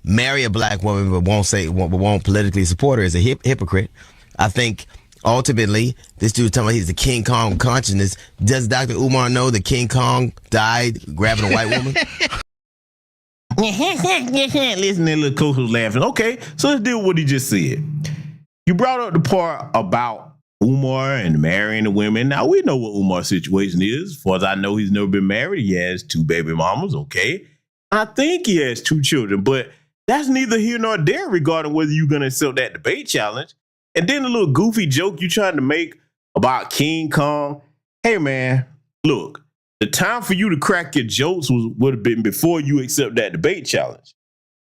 S21: Marry a black woman but won't politically support her is a hypocrite. I think ultimately this dude talking about he's the King Kong consciousness. Does Dr. Umar know that King Kong died grabbing a white woman?
S5: Listen, that little coach was laughing. Okay, so let's deal with what he just said. You brought up the part about Umar and marrying the women. Now, we know what Umar's situation is. As far as I know, he's never been married. He has 2 baby mamas, okay? I think he has 2 children, but that's neither here nor there regarding whether you're going to accept that debate challenge. And then the little goofy joke you trying to make about King Kong. Hey, man, look, the time for you to crack your jokes would have been before you accept that debate challenge.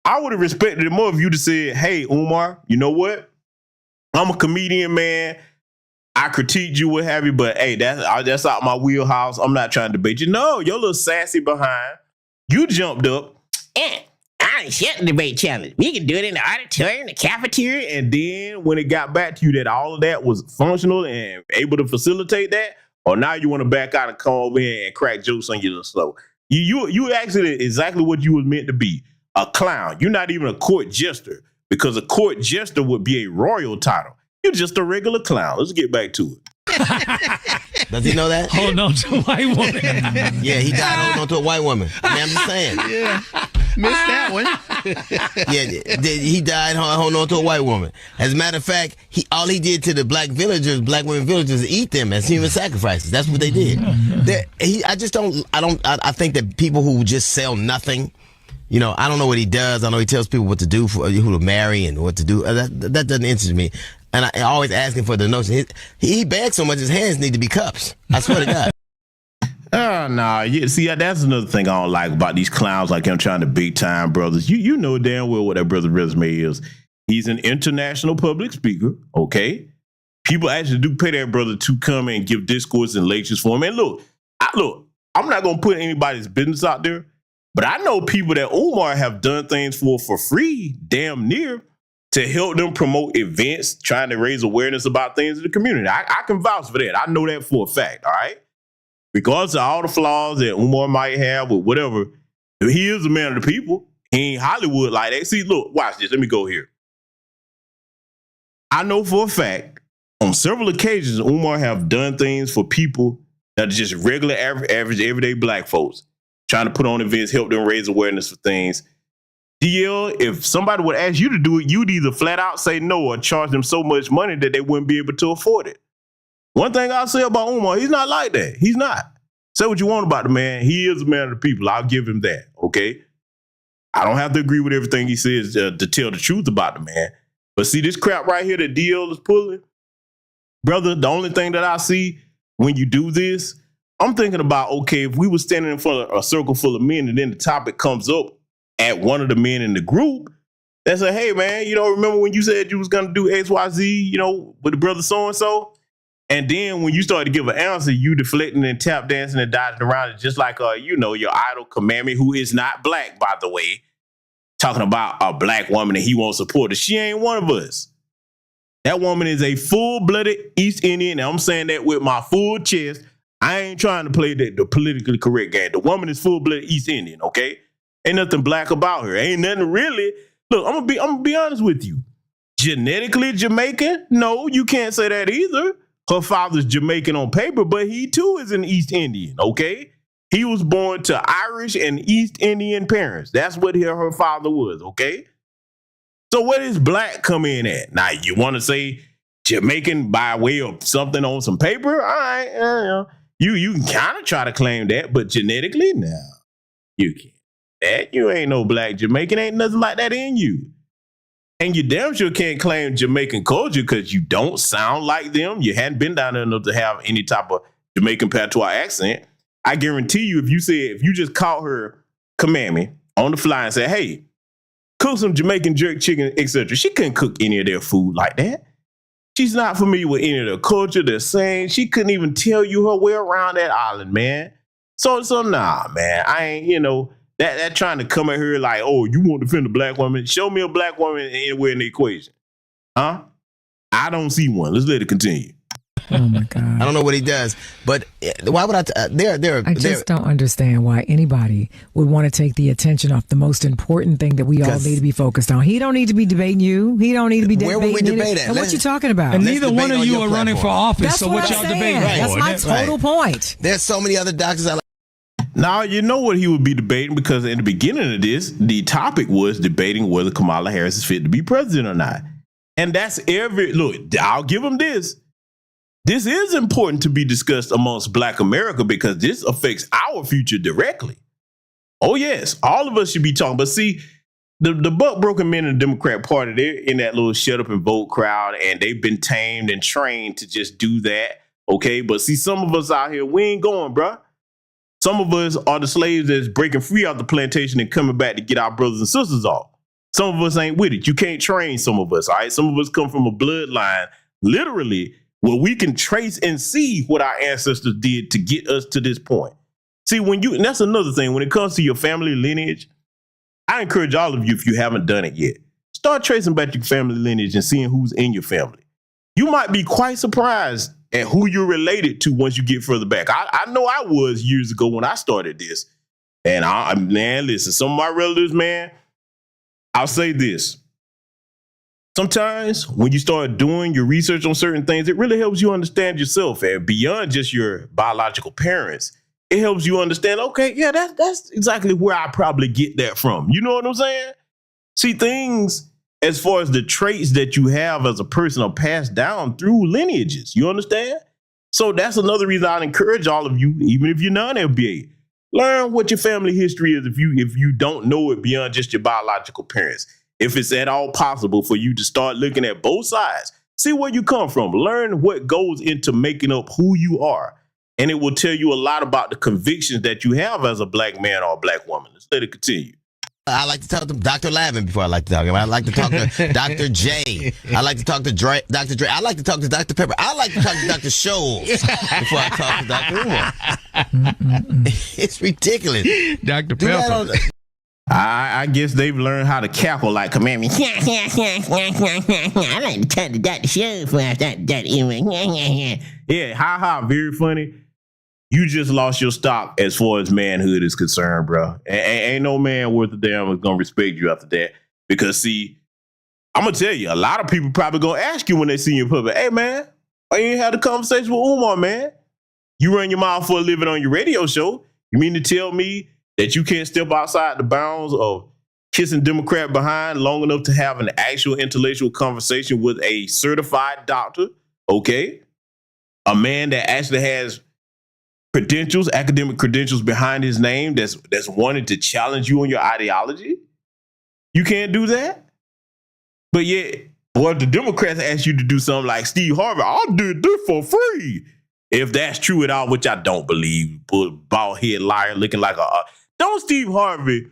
S5: I would have respected it more if you'd have said, hey, Umar, you know what? I'm a comedian, man. I critiqued you, what have you, but hey, that's out my wheelhouse. I'm not trying to debate you. No, your little sassy behind, you jumped up. I accept the debate challenge. We can do it in the auditorium, the cafeteria, and then when it got back to you that all of that was functional and able to facilitate that, or now you want to back out and come over here and crack jokes on your little slow. You actually exactly what you was meant to be, a clown. You're not even a court jester, because a court jester would be a royal title. You're just a regular clown. Let's get back to it.
S21: Does he know that?
S1: Hold on to a white woman.
S21: Yeah, he died holding on to a white woman. I mean, I'm just saying.
S22: Yeah, missed that one.
S21: Yeah, he died holding on to a white woman. As a matter of fact, all he did to the black women villagers, is eat them as human sacrifices. That's what they did. I think that people who just sell nothing, you know, I don't know what he does. I know he tells people what to do, who to marry and what to do. That doesn't interest me. And I always ask him for the notion. He bags so much, his hands need to be cups. I swear to God.
S5: Nah. Yeah, see, that's another thing I don't like about these clowns like him trying to big time brothers. You know damn well what that brother's resume is. He's an international public speaker, okay? People actually do pay that brother to come and give discourse and lectures for him. And look, I'm not going to put anybody's business out there, but I know people that Umar have done things for free, damn near, to help them promote events, trying to raise awareness about things in the community. I can vouch for that. I know that for a fact, all right? Regardless of all the flaws that Umar might have or whatever, he is a man of the people. He ain't Hollywood like that. See, look, watch this. Let me go here. I know for a fact, on several occasions, Umar have done things for people that are just regular, average, everyday black folks, trying to put on events, help them raise awareness for things. DL, if somebody would ask you to do it, you'd either flat out say no or charge them so much money that they wouldn't be able to afford it. One thing I'll say about Umar, he's not like that. He's not. Say what you want about the man. He is a man of the people. I'll give him that, okay? I don't have to agree with everything he says to tell the truth about the man. But see, this crap right here that DL is pulling, brother, the only thing that I see when you do this, I'm thinking about, okay, if we were standing in front of a circle full of men and then the topic comes up at one of the men in the group that say, hey, man, you know, remember when you said you was going to do XYZ, you know, with the brother so-and-so? And then when you start to give an answer, you deflecting and tap dancing and dodging around it, just like, you know, your idol Kamala, who is not black, by the way, talking about a black woman and he won't support her. She ain't one of us. That woman is a full-blooded East Indian. And I'm saying that with my full chest. I ain't trying to play the politically correct game. The woman is full-blooded East Indian, okay? Ain't nothing black about her. Ain't nothing really. Look, I'm gonna be honest with you. Genetically Jamaican? No, you can't say that either. Her father's Jamaican on paper, but he too is an East Indian, okay? He was born to Irish and East Indian parents. That's what her father was, okay? So where does black come in at? Now, you want to say Jamaican by way of something on some paper? All right, you can kind of try to claim that, but genetically, no, you can't. That you ain't no black Jamaican, ain't nothing like that in you. And you damn sure can't claim Jamaican culture because you don't sound like them. You hadn't been down there enough to have any type of Jamaican patois accent. I guarantee you, if you just caught her Kamala on the fly and said, hey, cook some Jamaican jerk chicken, etc., she couldn't cook any of their food like that. She's not familiar with any of the culture they're saying. She couldn't even tell you her way around that island, man. So nah, man. I ain't, you know, that trying to come at her like, oh, you want to defend a black woman? Show me a black woman anywhere in the equation. Huh? I don't see one. Let's let it continue.
S20: Oh my God.
S21: I don't know what he does, but why would I?
S20: I just don't understand why anybody would want to take the attention off the most important thing that we all need to be focused on. He don't need to be debating you. He don't need to be debating.
S21: Where would we debate at?
S20: And what you talking about?
S1: And neither one of you are running for office.
S20: That's
S1: so what y'all debating?
S20: That's my total point.
S21: There's so many other doctors I like.
S5: Now, you know what he would be debating, because in the beginning of this, the topic was debating whether Kamala Harris is fit to be president or not. And that's look, I'll give him this. this is important to be discussed amongst Black America because this affects our future directly. Oh, yes, all of us should be talking. But see, the buck broken men in the Democrat Party, they're in that little shut up and vote crowd, and they've been tamed and trained to just do that. Okay, but see, some of us out here, we ain't going, bruh. Some of us are the slaves that's breaking free out the plantation and coming back to get our brothers and sisters off. Some of us ain't with it. You can't train some of us, all right? Some of us come from a bloodline, literally, where we can trace and see what our ancestors did to get us to this point. See, and that's another thing, when it comes to your family lineage, I encourage all of you, if you haven't done it yet, start tracing back your family lineage and seeing who's in your family. You might be quite surprised at who you're related to once you get further back. I know I was years ago when I started this. And man, listen, some of my relatives, man, I'll say this. Sometimes when you start doing your research on certain things, it really helps you understand yourself. And beyond just your biological parents, it helps you understand, okay, yeah, that's exactly where I probably get that from. You know what I'm saying? See, things as far as the traits that you have as a person are passed down through lineages. You understand? So that's another reason I'd encourage all of you, even if you're non-FBA, learn what your family history is if you don't know it beyond just your biological parents. If it's at all possible for you to start looking at both sides, see where you come from, learn what goes into making up who you are. And it will tell you a lot about the convictions that you have as a Black man or a Black woman. Let's let it continue.
S21: I like to talk to Dr. Lavin before I like to talk to him. I like to talk to Dr. J. I like to talk to Dr. Dre. I like to talk to Dr. Pepper. I like to talk to Dr. Scholes before I talk to Dr. Umar. It's ridiculous.
S2: Dr. Pepper.
S5: I guess they've learned how to cackle like commandments.
S8: I like to talk to Dr. Show before I start Dr. Umar.
S5: Yeah, ha, very funny. You just lost your stock as far as manhood is concerned, bro. Ain't no man worth a damn is gonna respect you after that. Because see, I'm gonna tell you, a lot of people probably gonna ask you when they see you in public, hey man, why you ain't had a conversation with Umar, man? You run your mouth for a living on your radio show. You mean to tell me that you can't step outside the bounds of kissing Democrat behind long enough to have an actual intellectual conversation with a certified doctor? Okay. A man that actually has credentials, academic credentials behind his name that's wanted to challenge you on your ideology? You can't do that? But yet, boy, the Democrats ask you to do something like Steve Harvey, I'll do this for free. If that's true at all, which I don't believe, bald head liar looking like don't Steve Harvey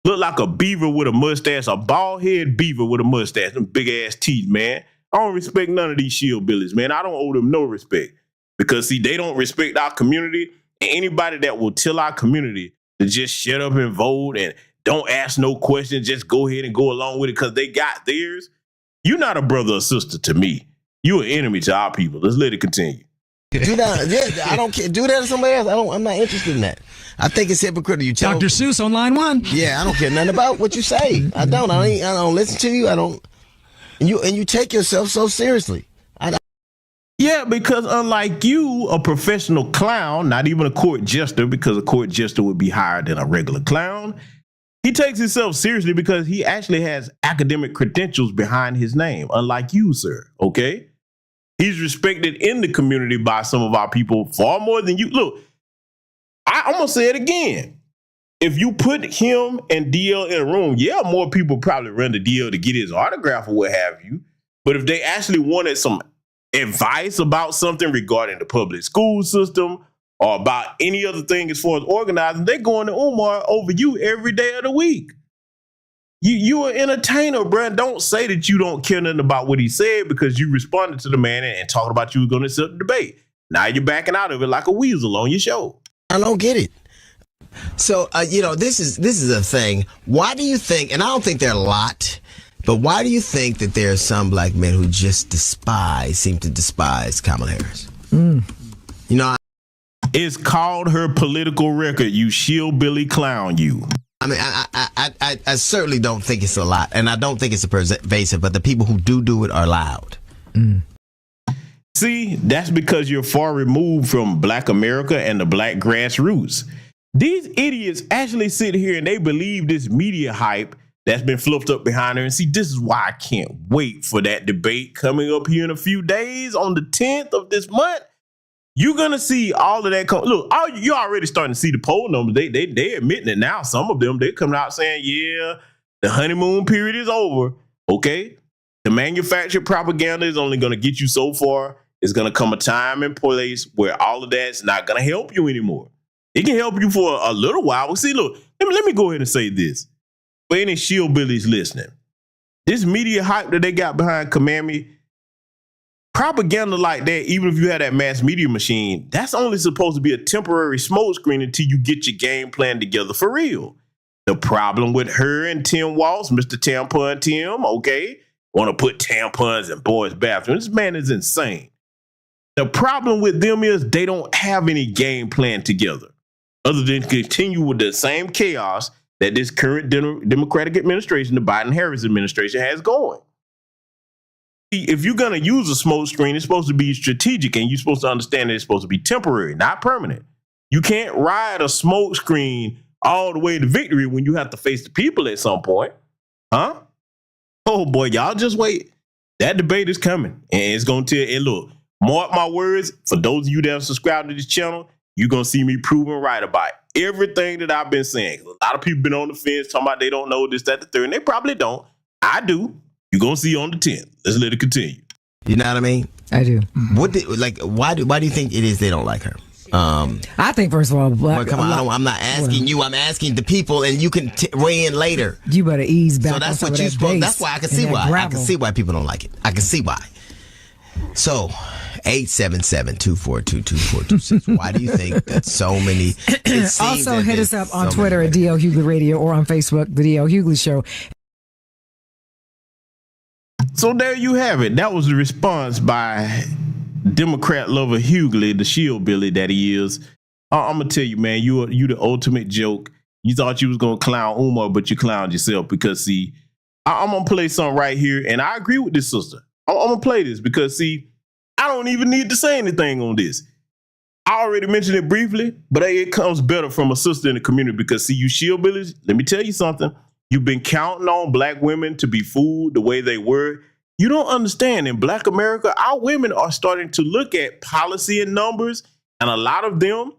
S5: look like a beaver with a mustache, a bald head beaver with a mustache, them big ass teeth, man? I don't respect none of these shillbillies, man. I don't owe them no respect. Because, see, they don't respect our community. And anybody that will tell our community to just shut up and vote and don't ask no questions, just go ahead and go along with it because they got theirs, you're not a brother or sister to me. You're an enemy to our people. Let's let it continue.
S21: Do that. Yeah, I don't care. Do that to somebody else. I'm not interested in that. I think it's hypocritical. You tell
S1: Dr. Seuss on line 1.
S21: Yeah, I don't care nothing about what you say. I don't listen to you. I don't. And you take yourself so seriously.
S5: Yeah, because unlike you, a professional clown, not even a court jester, because a court jester would be higher than a regular clown, he takes himself seriously because he actually has academic credentials behind his name, unlike you, sir, okay? He's respected in the community by some of our people far more than you. Look, I'm going to say it again. If you put him and DL in a room, yeah, more people probably run to DL to get his autograph or what have you. But if they actually wanted some advice about something regarding the public school system or about any other thing as far as organizing, they're going to Umar over you every day of the week. You an entertainer, bro. Don't say that you don't care nothing about what he said because you responded to the man and talking about you were going to set the debate. Now you're backing out of it like a weasel on your show.
S21: I don't get it. So, this is a thing. Why do you think, and I don't think there are a lot, but why do you think that there are some Black men who just seem to despise Kamala Harris?
S5: It's called her political record, you shillbilly clown, you.
S21: I mean, I certainly don't think it's a lot, and I don't think it's a pervasive, but the people who do it are loud.
S5: See, that's because you're far removed from Black America and the Black grassroots. These idiots actually sit here and they believe this media hype that's been fluffed up behind her. And see, this is why I can't wait for that debate coming up here in a few days on the 10th of this month. You're going to see all of that. Look, you're already starting to see the poll numbers. They admitting it now. Some of them, they're coming out saying, yeah, the honeymoon period is over. Okay. The manufactured propaganda is only going to get you so far. It's going to come a time and place where all of that's not going to help you anymore. It can help you for a little while. Well, see, look, let me go ahead and say this. For any shillbillies listening, this media hype that they got behind Kamala, propaganda like that, even if you have that mass media machine, that's only supposed to be a temporary smokescreen until you get your game plan together for real. The problem with her and Tim Walz, Mr. Tampon Tim, okay, want to put tampons in boys' bathrooms. This man is insane. The problem with them is they don't have any game plan together other than continue with the same chaos that this current Democratic administration, the Biden-Harris administration, has going. If you're going to use a smoke screen, it's supposed to be strategic, and you're supposed to understand that it's supposed to be temporary, not permanent. You can't ride a smoke screen all the way to victory when you have to face the people at some point. Huh? Oh, boy, y'all just wait. That debate is coming, and it's going to tell, and look, mark my words, for those of you that have subscribed to this channel, you're going to see me proven right about everything that I've been saying. A lot of people been on the fence talking about they don't know this, that, the third, and they probably don't. I do. You're going to see on the 10th. Let's let it continue.
S21: You know what I mean?
S20: I do.
S21: Why do you think it is they don't like her?
S20: I think, first of all,
S21: come on, I'm not asking you. I'm asking the people, and you can weigh in later.
S20: You better ease back.
S21: So that's what you spoke. That's why I can see why. I can see why people don't like it. I can see why. So, 877-242-2426. Why do you think that so many?
S20: Also, hit us up on Twitter at DL Hughley Radio or on Facebook, The DL Hughley Show.
S5: So there you have it. That was the response by Democrat lover Hughley, the shillbilly that he is. I'm gonna tell you, man, you the ultimate joke. You thought you was gonna clown Umar, but you clowned yourself because see, I'm gonna play something right here, and I agree with this sister. I'm gonna play this because see, I don't even need to say anything on this. I already mentioned it briefly, but it comes better from a sister in the community because see, you shillbillies, let me tell you something. You've been counting on black women to be fooled the way they were. You don't understand. In Black America, our women are starting to look at policy and numbers, and a lot of them,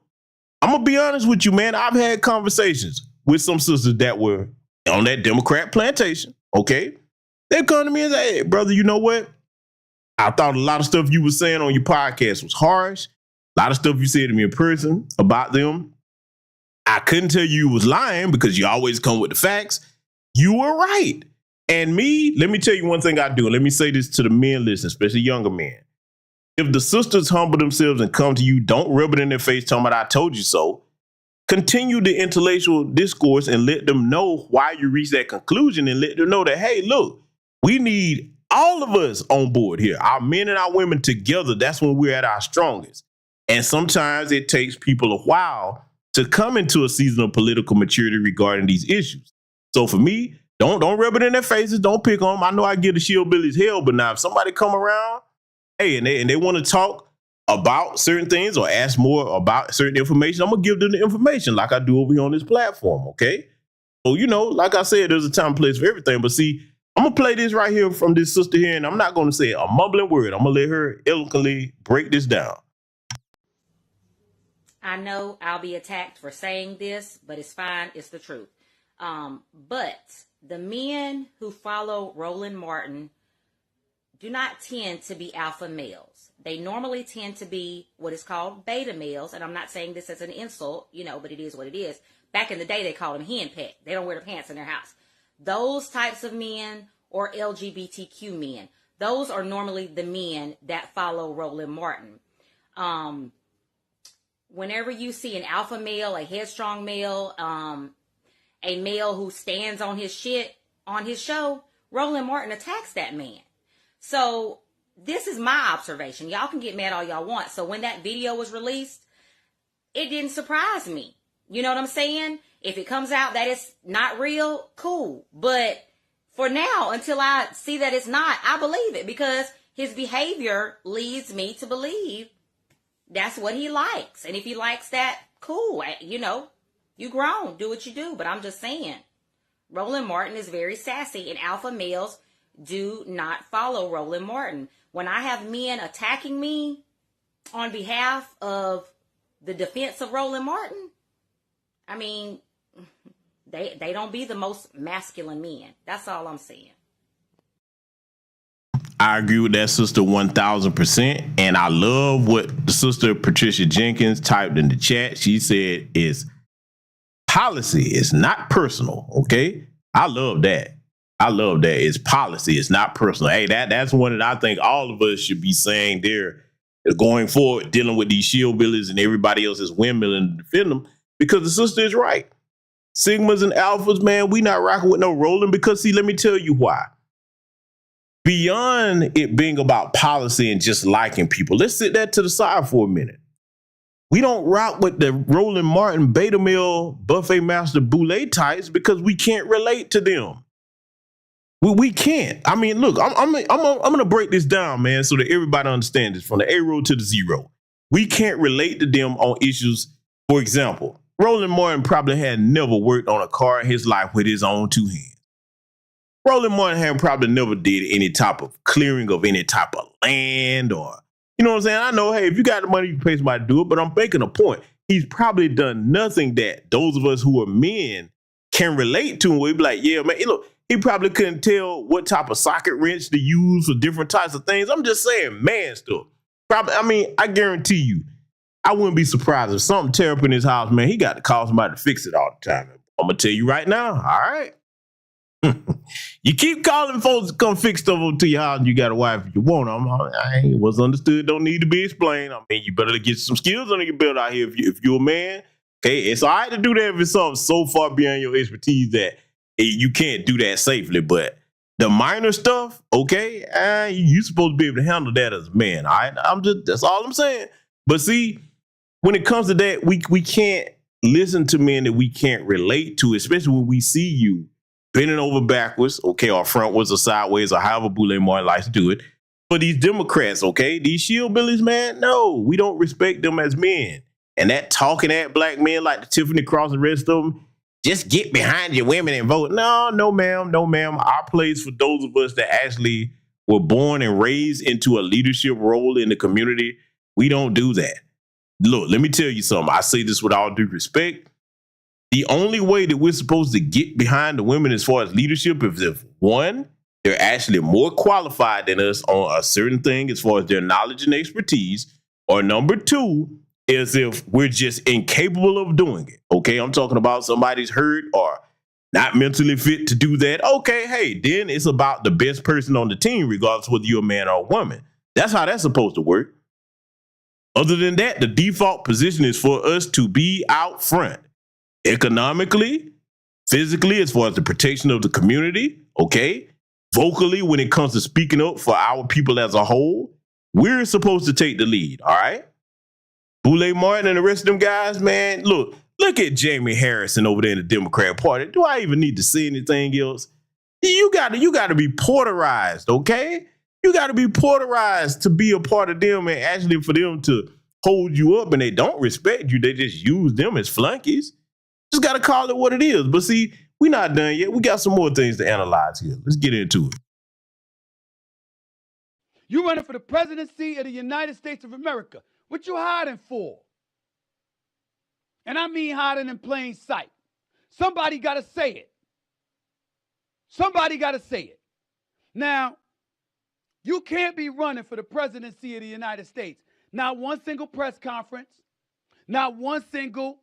S5: I'm going to be honest with you, man, I've had conversations with some sisters that were on that Democrat plantation, okay? They've come to me and say, hey, brother, you know what? I thought a lot of stuff you were saying on your podcast was harsh. A lot of stuff you said to me in person about them. I couldn't tell you was lying because you always come with the facts. You were right. And me, let me tell you one thing I do. Let me say this to the men listening, especially younger men. If the sisters humble themselves and come to you, don't rub it in their face talking about I told you so. Continue the intellectual discourse and let them know why you reach that conclusion and let them know that, hey, look, we need all of us on board here. Our men and our women together, that's when we're at our strongest. And sometimes it takes people a while to come into a season of political maturity regarding these issues. So for me, don't rub it in their faces. Don't pick on them. I know I give the shillbillies hell, but now if somebody come around, hey, and they want to talk about certain things or ask more about certain information, I'm going to give them the information like I do over here on this platform, okay? So, you know, like I said, there's a time and place for everything. But see, I'm going to play this right here from this sister here, and I'm not going to say a mumbling word. I'm going to let her eloquently break this down.
S2: I know I'll be attacked for saying this, but it's fine. It's the truth. But the men who follow Roland Martin do not tend to be alpha males. They normally tend to be what is called beta males. And I'm not saying this as an insult, you know, but it is what it is. Back in the day, they called them hen peck. They don't wear the pants in their house. Those types of men or LGBTQ men, those are normally the men that follow Roland Martin. Whenever you see an alpha male, a headstrong male, a male who stands on his shit on his show, Roland Martin attacks that man. So this is my observation. Y'all can get mad all y'all want. So when that video was released, it didn't surprise me. You know what I'm saying? If it comes out that it's not real, cool. But for now, until I see that it's not, I believe it because his behavior leads me to believe that's what he likes. And if he likes that, cool. You know, you grown, do what you do. But I'm just saying, Roland Martin is very sassy, and alpha males do not follow Roland Martin. When I have men attacking me on behalf of the defense of Roland Martin, I mean, they don't be the most masculine men. That's all I'm saying.
S5: I agree with that, sister, 1,000%. And I love what the sister Patricia Jenkins typed in the chat. She said, "It's policy. It's not personal." Okay. I love that. I love that. It's policy. It's not personal. Hey, that's one that I think all of us should be saying there going forward, dealing with these shield billies and everybody else is windmilling and defend them, because the sister is right. Sigmas and alphas, man, we not rocking with no rolling, because see, let me tell you why. Beyond it being about policy and just liking people, let's sit that to the side for a minute. We don't rock with the Roland Martin beta male buffet master boule types because we can't relate to them. We can't. I mean, look, I'm going to break this down, man, so that everybody understands this from the A road to the zero. We can't relate to them on issues. For example, Roland Martin probably had never worked on a car in his life with his own two hands. Roland Martin had probably never did any type of clearing of any type of land, or, you know what I'm saying? I know, hey, if you got the money, you can pay somebody to do it, but I'm making a point. He's probably done nothing that those of us who are men can relate to. And we'd be like, yeah, man, look, he probably couldn't tell what type of socket wrench to use for different types of things. I'm just saying, man stuff. Probably, I mean, I guarantee you, I wouldn't be surprised if something tear up in his house, man. He got to call somebody to fix it all the time. I'm going to tell you right now, all right? You keep calling folks to come fix stuff over to your house and you got a wife if you want them. I ain't what's understood don't need to be explained. I mean, you better get some skills under your belt out here if you're a man. Okay, it's all right to do that if it's something so far beyond your expertise that you can't do that safely. But the minor stuff, okay, you supposed to be able to handle that as a man. All right, that's all I'm saying. But see, when it comes to that, we can't listen to men that we can't relate to, especially when we see you bending over backwards, okay, or frontwards or sideways, or however Boule Martin likes to do it. For these Democrats, okay, these shield billies, man, no, we don't respect them as men. And that talking at black men like the Tiffany Cross and the rest of them, just get behind your women and vote. No, ma'am. Our place for those of us that actually were born and raised into a leadership role in the community, we don't do that. Look, let me tell you something. I say this with all due respect. The only way that we're supposed to get behind the women as far as leadership is if, one, they're actually more qualified than us on a certain thing as far as their knowledge and expertise, or number two, is if we're just incapable of doing it. Okay, I'm talking about somebody's hurt or not mentally fit to do that. Okay, hey, then it's about the best person on the team, regardless whether you're a man or a woman. That's how that's supposed to work. Other than that, the default position is for us to be out front. Economically, physically, as far as the protection of the community, okay? Vocally, when it comes to speaking up for our people as a whole, we're supposed to take the lead, all right? Boule Martin and the rest of them guys, man, look at Jamie Harrison over there in the Democrat Party. Do I even need to say anything else? You got to be porterized, okay? You got to be porterized to be a part of them, and actually for them to hold you up, and they don't respect you. They just use them as flunkies. Just got to call it what it is. But see, we're not done yet. We got some more things to analyze here. Let's get into it.
S3: You running for the presidency of the United States of America. What you hiding for? And I mean hiding in plain sight. Somebody got to say it. Somebody got to say it. Now, you can't be running for the presidency of the United States. Not one single press conference, not one single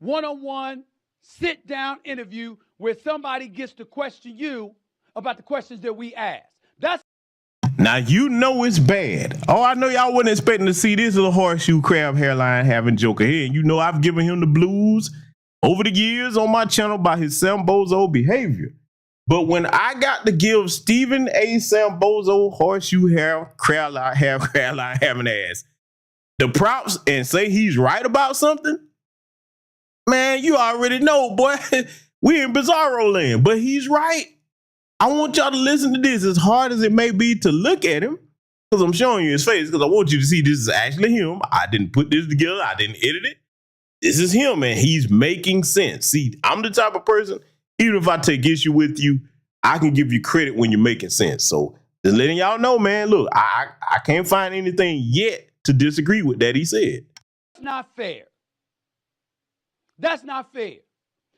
S3: one-on-one sit-down interview where somebody gets to question you about the questions that we ask. That's
S5: now you know it's bad. Oh, I know y'all wasn't expecting to see this little horseshoe crab hairline having Joker here. And you know I've given him the blues over the years on my channel by his Sambozo behavior. But when I got to give Stephen A. Sambozo horseshoe hair crabline having ass the props and say he's right about something, man, you already know, boy, we in bizarro land, but he's right. I want y'all to listen to this, as hard as it may be to look at him, because I'm showing you his face, because I want you to see this is actually him. I didn't put this together. I didn't edit it. This is him, and he's making sense. See, I'm the type of person, even if I take issue with you, I can give you credit when you're making sense. So just letting y'all know, man, look, I can't find anything yet to disagree with that he said.
S3: That's not fair. That's not fair.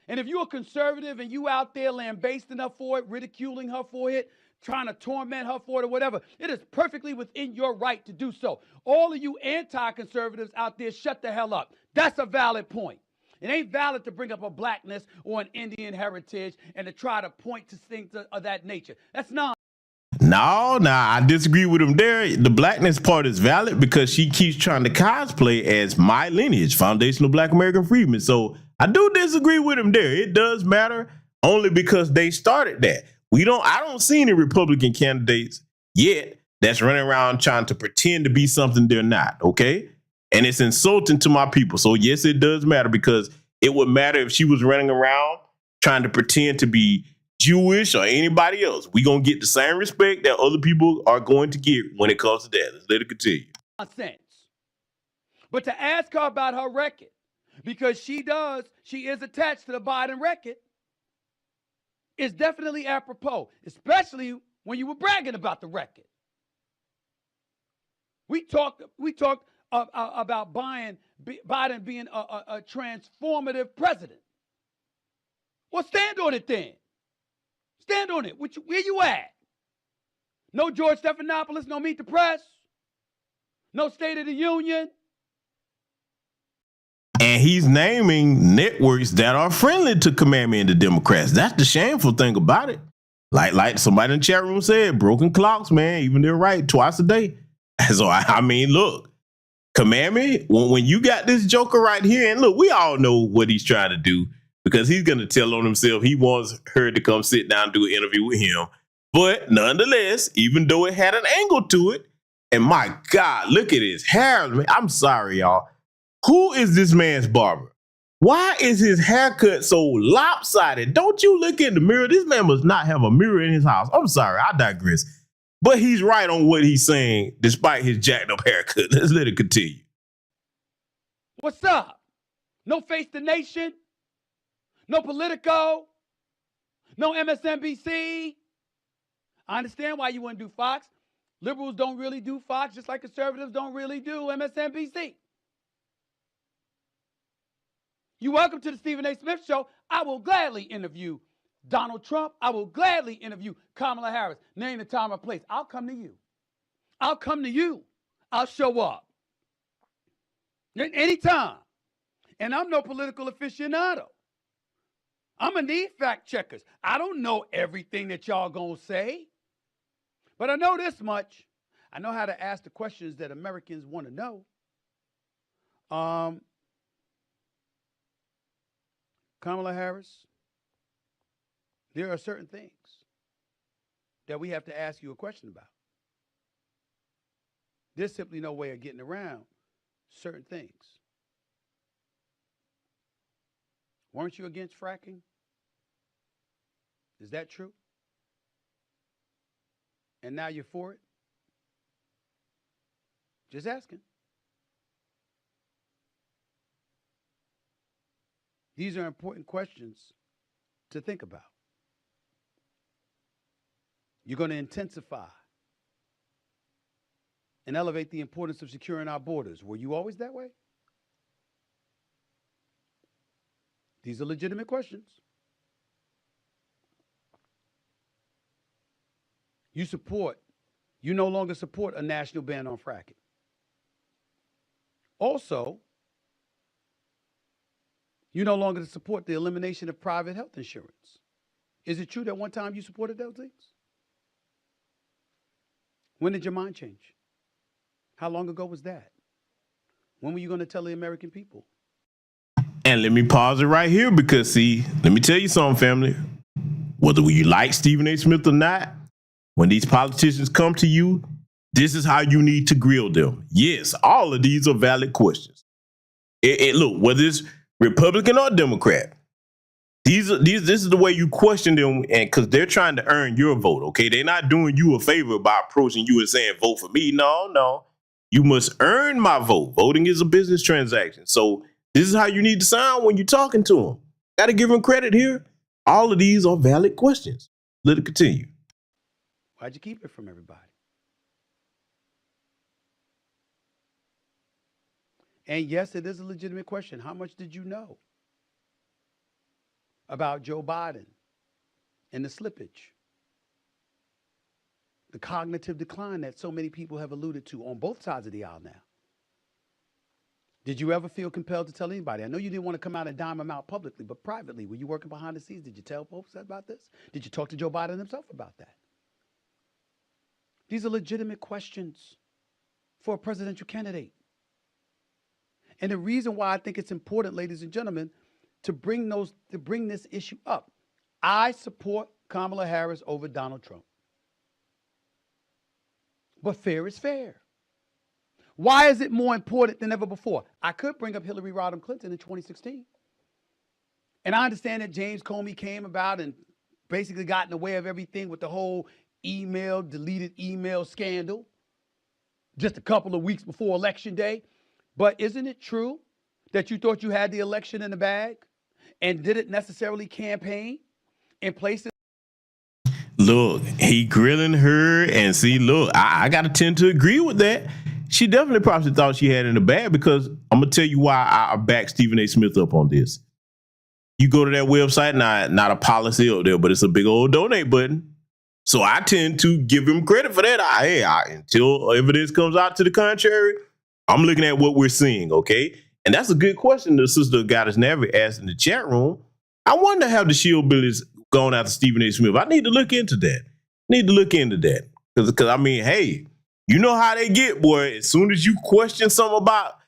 S3: And if you're a conservative and you out there lambasting her for it, ridiculing her for it, trying to torment her for it or whatever, it is perfectly within your right to do so. All of you anti-conservatives out there, shut the hell up. That's a valid point. It ain't valid to bring up a blackness or an Indian heritage and to try to point to things of that nature. That's not.
S5: No, I disagree with him there. The blackness part is valid because she keeps trying to cosplay as my lineage, foundational Black American freedmen. So I do disagree with him there. It does matter only because they started that. I don't see any Republican candidates yet that's running around trying to pretend to be something they're not, okay? And it's insulting to my people. So yes, it does matter because it would matter if she was running around trying to pretend to be Jewish or anybody else. We're going to get the same respect that other people are going to get when it comes to that. Let's let it continue.
S3: Nonsense. But to ask her about her record, because she is attached to the Biden record, is definitely apropos, especially when you were bragging about the record. We talked about Biden being a transformative president. Well, stand on it then. Stand on it. Where you at? No George Stephanopoulos, no Meet the Press, no State of the Union.
S5: And he's naming networks that are friendly to Kamala and the Democrats. That's the shameful thing about it. Like somebody in the chat room said, broken clocks, man, even they're right twice a day. So, I mean, look, Kamala, when you got this joker right here, and look, we all know what he's trying to do because he's going to tell on himself he wants her to come sit down and do an interview with him. But nonetheless, even though it had an angle to it, and my God, look at his hair. I'm sorry, y'all. Who is this man's barber? Why is his haircut so lopsided? Don't you look in the mirror? This man must not have a mirror in his house. I'm sorry, I digress. But he's right on what he's saying, despite his jacked up haircut. Let's let it continue.
S3: What's up? No Face the Nation? No Politico? No MSNBC? I understand why you wouldn't do Fox. Liberals don't really do Fox, just like conservatives don't really do MSNBC. You're welcome to the Stephen A. Smith Show. I will gladly interview Donald Trump. I will gladly interview Kamala Harris. Name the time or place. I'll come to you. I'll come to you. I'll show up. Anytime. And I'm no political aficionado. I'm going to need fact checkers. I don't know everything that y'all going to say. But I know this much. I know how to ask the questions that Americans want to know. Kamala Harris, there are certain things that we have to ask you a question about. There's simply no way of getting around certain things. Weren't you against fracking? Is that true? And now you're for it? Just asking. These are important questions to think about. You're going to intensify and elevate the importance of securing our borders. Were you always that way? These are legitimate questions. You no longer support a national ban on fracking. Also, you no longer support the elimination of private health insurance. Is it true that one time you supported those things? When did your mind change? How long ago was that? When were you going to tell the American people?
S5: And let me pause it right here because, see, let me tell you something, family. Whether you like Stephen A. Smith or not, when these politicians come to you, this is how you need to grill them. Yes, all of these are valid questions. Look, whether it's Republican or Democrat, this is the way you question them, and because they're trying to earn your vote, okay? They're not doing you a favor by approaching you and saying, vote for me. No. You must earn my vote. Voting is a business transaction. So this is how you need to sound when you're talking to them. Got to give them credit here. All of these are valid questions. Let it continue.
S3: Why'd you keep it from everybody? And yes, it is a legitimate question. How much did you know about Joe Biden and the slippage, the cognitive decline that so many people have alluded to on both sides of the aisle now? Did you ever feel compelled to tell anybody? I know you didn't want to come out and dime them out publicly, but privately, were you working behind the scenes? Did you tell folks about this? Did you talk to Joe Biden himself about that? These are legitimate questions for a presidential candidate. And the reason why I think it's important, ladies and gentlemen, to bring this issue up. I support Kamala Harris over Donald Trump. But fair is fair. Why is it more important than ever before? I could bring up Hillary Rodham Clinton in 2016. And I understand that James Comey came about and basically got in the way of everything with the whole deleted email scandal just a couple of weeks before Election Day. But isn't it true that you thought you had the election in the bag and didn't necessarily campaign in places?
S5: Look, he grilling her, and see, look, I got to tend to agree with that. She definitely probably thought she had it in the bag, because I'm going to tell you why I back Stephen A. Smith up on this. You go to that website, not a policy up there, but it's a big old donate button. So I tend to give him credit for that. Until evidence comes out to the contrary, I'm looking at what we're seeing, okay? And that's a good question the sister Goddess Navi asked in the chat room. I wonder how the shield bill is going after Stephen A. Smith. I need to look into that. Because I mean, hey, you know how they get, boy. As soon as you question something about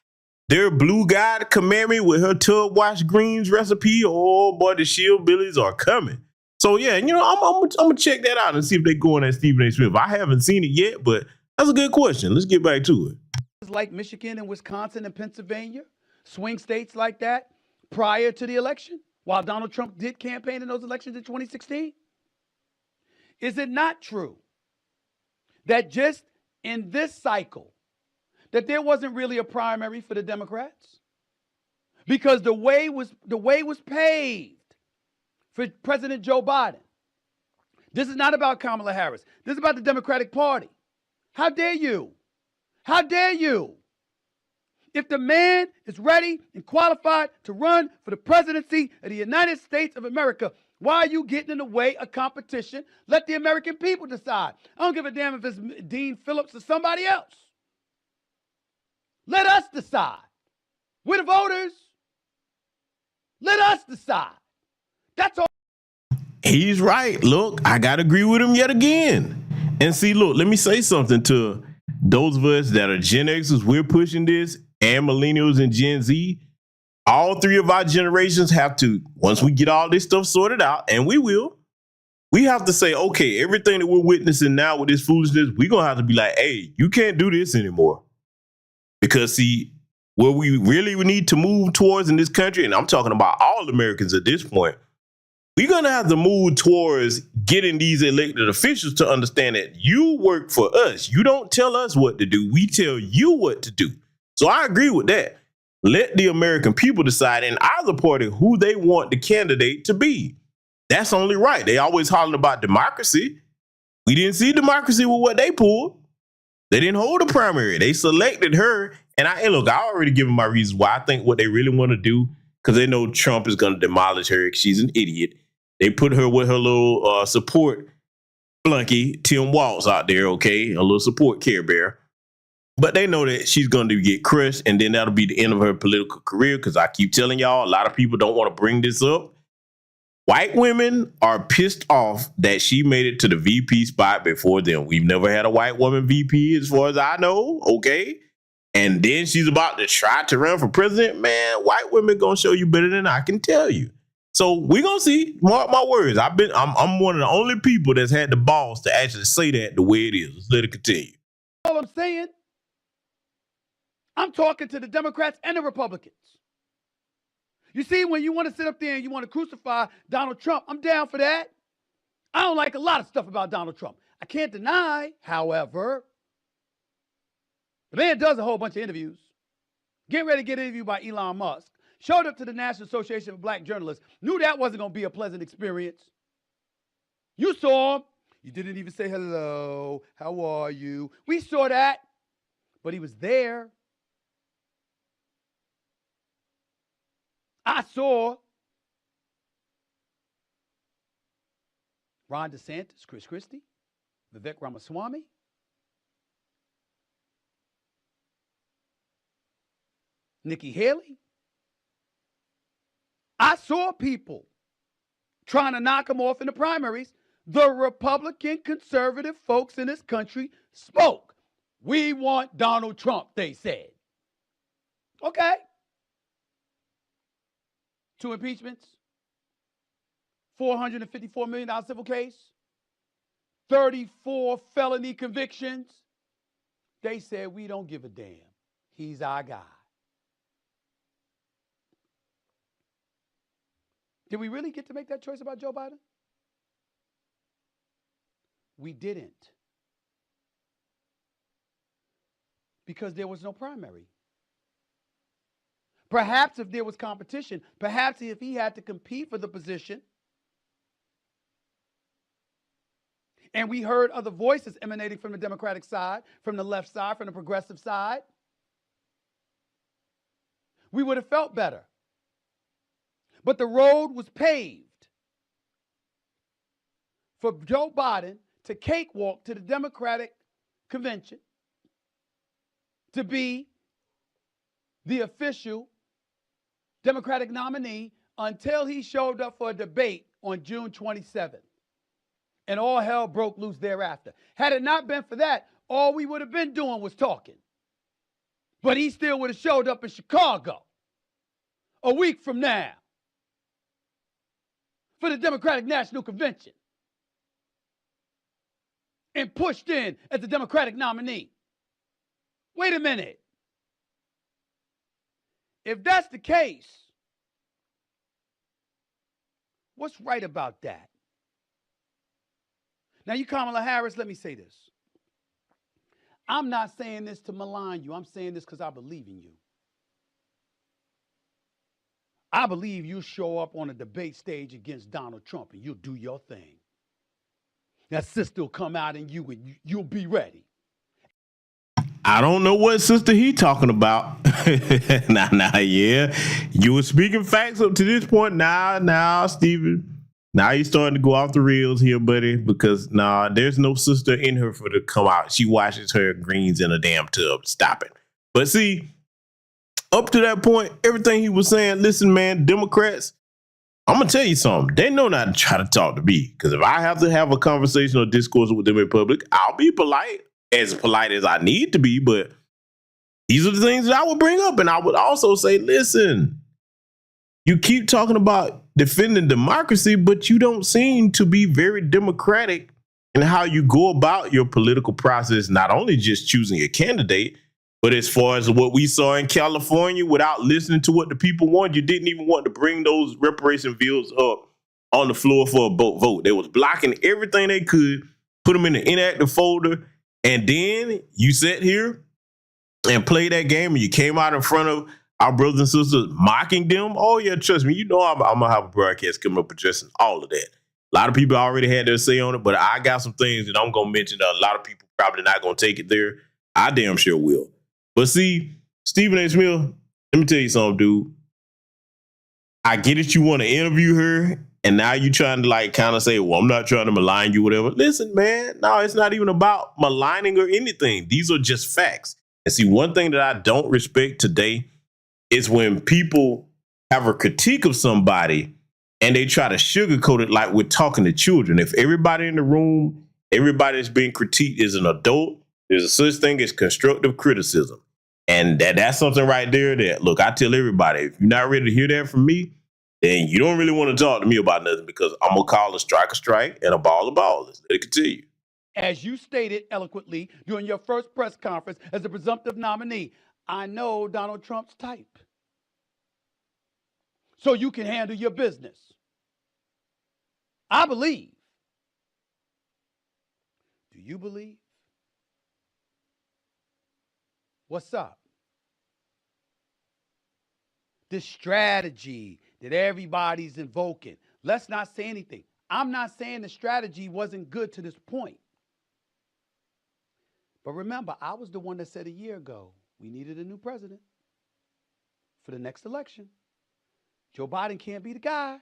S5: their blue guide commandment with her tub wash greens recipe, oh boy, the shield billies are coming. So yeah, you know, I'm gonna check that out and see if they're going at Stephen A. Smith. I haven't seen it yet, but that's a good question. Let's get back to it.
S3: Like Michigan and Wisconsin and Pennsylvania, swing states like that, prior to the election, while Donald Trump did campaign in those elections in 2016? Is it not true that just in this cycle, that there wasn't really a primary for the Democrats? Because the way was paved for President Joe Biden. This is not about Kamala Harris. This is about the Democratic Party. How dare you? How dare you? If the man is ready and qualified to run for the presidency of the United States of America, why are you getting in the way of competition? Let the American people decide. I don't give a damn if it's Dean Phillips or somebody else. Let us decide. We're the voters. Let us decide. That's all.
S5: He's right. Look, I got to agree with him yet again. And see, look, let me say something to those of us that are Gen Xers. We're pushing this, and millennials and Gen Z. All three of our generations have to, once we get all this stuff sorted out, and we will, we have to say, okay, everything that we're witnessing now with this foolishness, we're going to have to be like, hey, you can't do this anymore. Because see, where we really need to move towards in this country, and I'm talking about all Americans at this point, we're going to have to move towards getting these elected officials to understand that you work for us. You don't tell us what to do. We tell you what to do. So I agree with that. Let the American people decide in either party who they want the candidate to be. That's only right. They always hollering about democracy. We didn't see democracy with what they pulled. They didn't hold a primary. They selected her. And look, I already given my reasons why I think what they really want to do, because they know Trump is going to demolish her because she's an idiot. They put her with her little support flunky, Tim Walz, out there, okay? A little support Care Bear. But they know that she's going to get crushed, and then that'll be the end of her political career, because I keep telling y'all, a lot of people don't want to bring this up. White women are pissed off that she made it to the VP spot before them. We've never had a white woman VP as far as I know, okay? And then she's about to try to run for president. Man, white women going to show you better than I can tell you. So we're going to see. Mark my words. I'm one of the only people that's had the balls to actually say that the way it is. Let's let it continue.
S3: All I'm saying, I'm talking to the Democrats and the Republicans. You see, when you want to sit up there and you want to crucify Donald Trump, I'm down for that. I don't like a lot of stuff about Donald Trump. I can't deny, however, the man does a whole bunch of interviews. Getting ready to get interviewed by Elon Musk. showed up to the National Association of Black Journalists, knew that wasn't going to be a pleasant experience. You saw him. You didn't even say hello. How are you? We saw that. But he was there. I saw Ron DeSantis, Chris Christie, Vivek Ramaswamy, Nikki Haley. I saw people trying to knock him off in the primaries. The Republican conservative folks in this country spoke. We want Donald Trump, they said. Okay. 2 impeachments, $454 million civil case, 34 felony convictions. They said, we don't give a damn. He's our guy. Did we really get to make that choice about Joe Biden? We didn't. Because there was no primary. Perhaps if there was competition, perhaps if he had to compete for the position, and we heard other voices emanating from the Democratic side, from the left side, from the progressive side, we would have felt better. But the road was paved for Joe Biden to cakewalk to the Democratic convention to be the official Democratic nominee until he showed up for a debate on June 27th. And all hell broke loose thereafter. Had it not been for that, all we would have been doing was talking. But he still would have showed up in Chicago a week from now for the Democratic National Convention and pushed in as the Democratic nominee. Wait a minute. If that's the case, what's right about that? Now, you Kamala Harris, let me say this. I'm not saying this to malign you. I'm saying this because I believe in you. I believe you show up on a debate stage against Donald Trump and you'll do your thing. That sister will come out in you and you'll be ready.
S5: I don't know what sister he talking about. Yeah. You were speaking facts up to this point. Now, Stephen. Now you starting to go off the rails here, buddy, because there's no sister in her for to come out. She washes her greens in a damn tub. Stop it. But see, up to that point, everything he was saying, listen, man, Democrats, I'm going to tell you something. They know not to try to talk to me, because if I have to have a conversation or discourse with them in public, I'll be polite as I need to be, but these are the things that I would bring up. And I would also say, listen, you keep talking about defending democracy, but you don't seem to be very democratic in how you go about your political process, not only just choosing a candidate, but as far as what we saw in California, without listening to what the people want, you didn't even want to bring those reparation bills up on the floor for a vote. They was blocking everything they could, put them in the inactive folder, and then you sat here and played that game and you came out in front of our brothers and sisters mocking them. Oh, yeah, trust me. You know I'm going to have a broadcast coming up addressing all of that. A lot of people already had their say on it, but I got some things that I'm going to mention that a lot of people probably not going to take it there. I damn sure will. But see, Stephen A. Smith, let me tell you something, dude. I get it. You want to interview her, and now you trying to kind of say, well, I'm not trying to malign you, whatever. Listen, man, no, it's not even about maligning or anything. These are just facts. And see, one thing that I don't respect today is when people have a critique of somebody and they try to sugarcoat it like we're talking to children. If everybody in the room, everybody that's being critiqued is an adult, there's a such thing as constructive criticism. And that's something right there that, look, I tell everybody, if you're not ready to hear that from me, then you don't really want to talk to me about nothing, because I'm going to call a strike and a ball. Let's let it continue.
S3: As you stated eloquently during your first press conference as the presumptive nominee, I know Donald Trump's type. So you can handle your business. I believe. Do you believe? What's up? this strategy that everybody's invoking. Let's not say anything. I'm not saying the strategy wasn't good to this point. But remember, I was the one that said a year ago, we needed a new president for the next election. Joe Biden can't be the guy.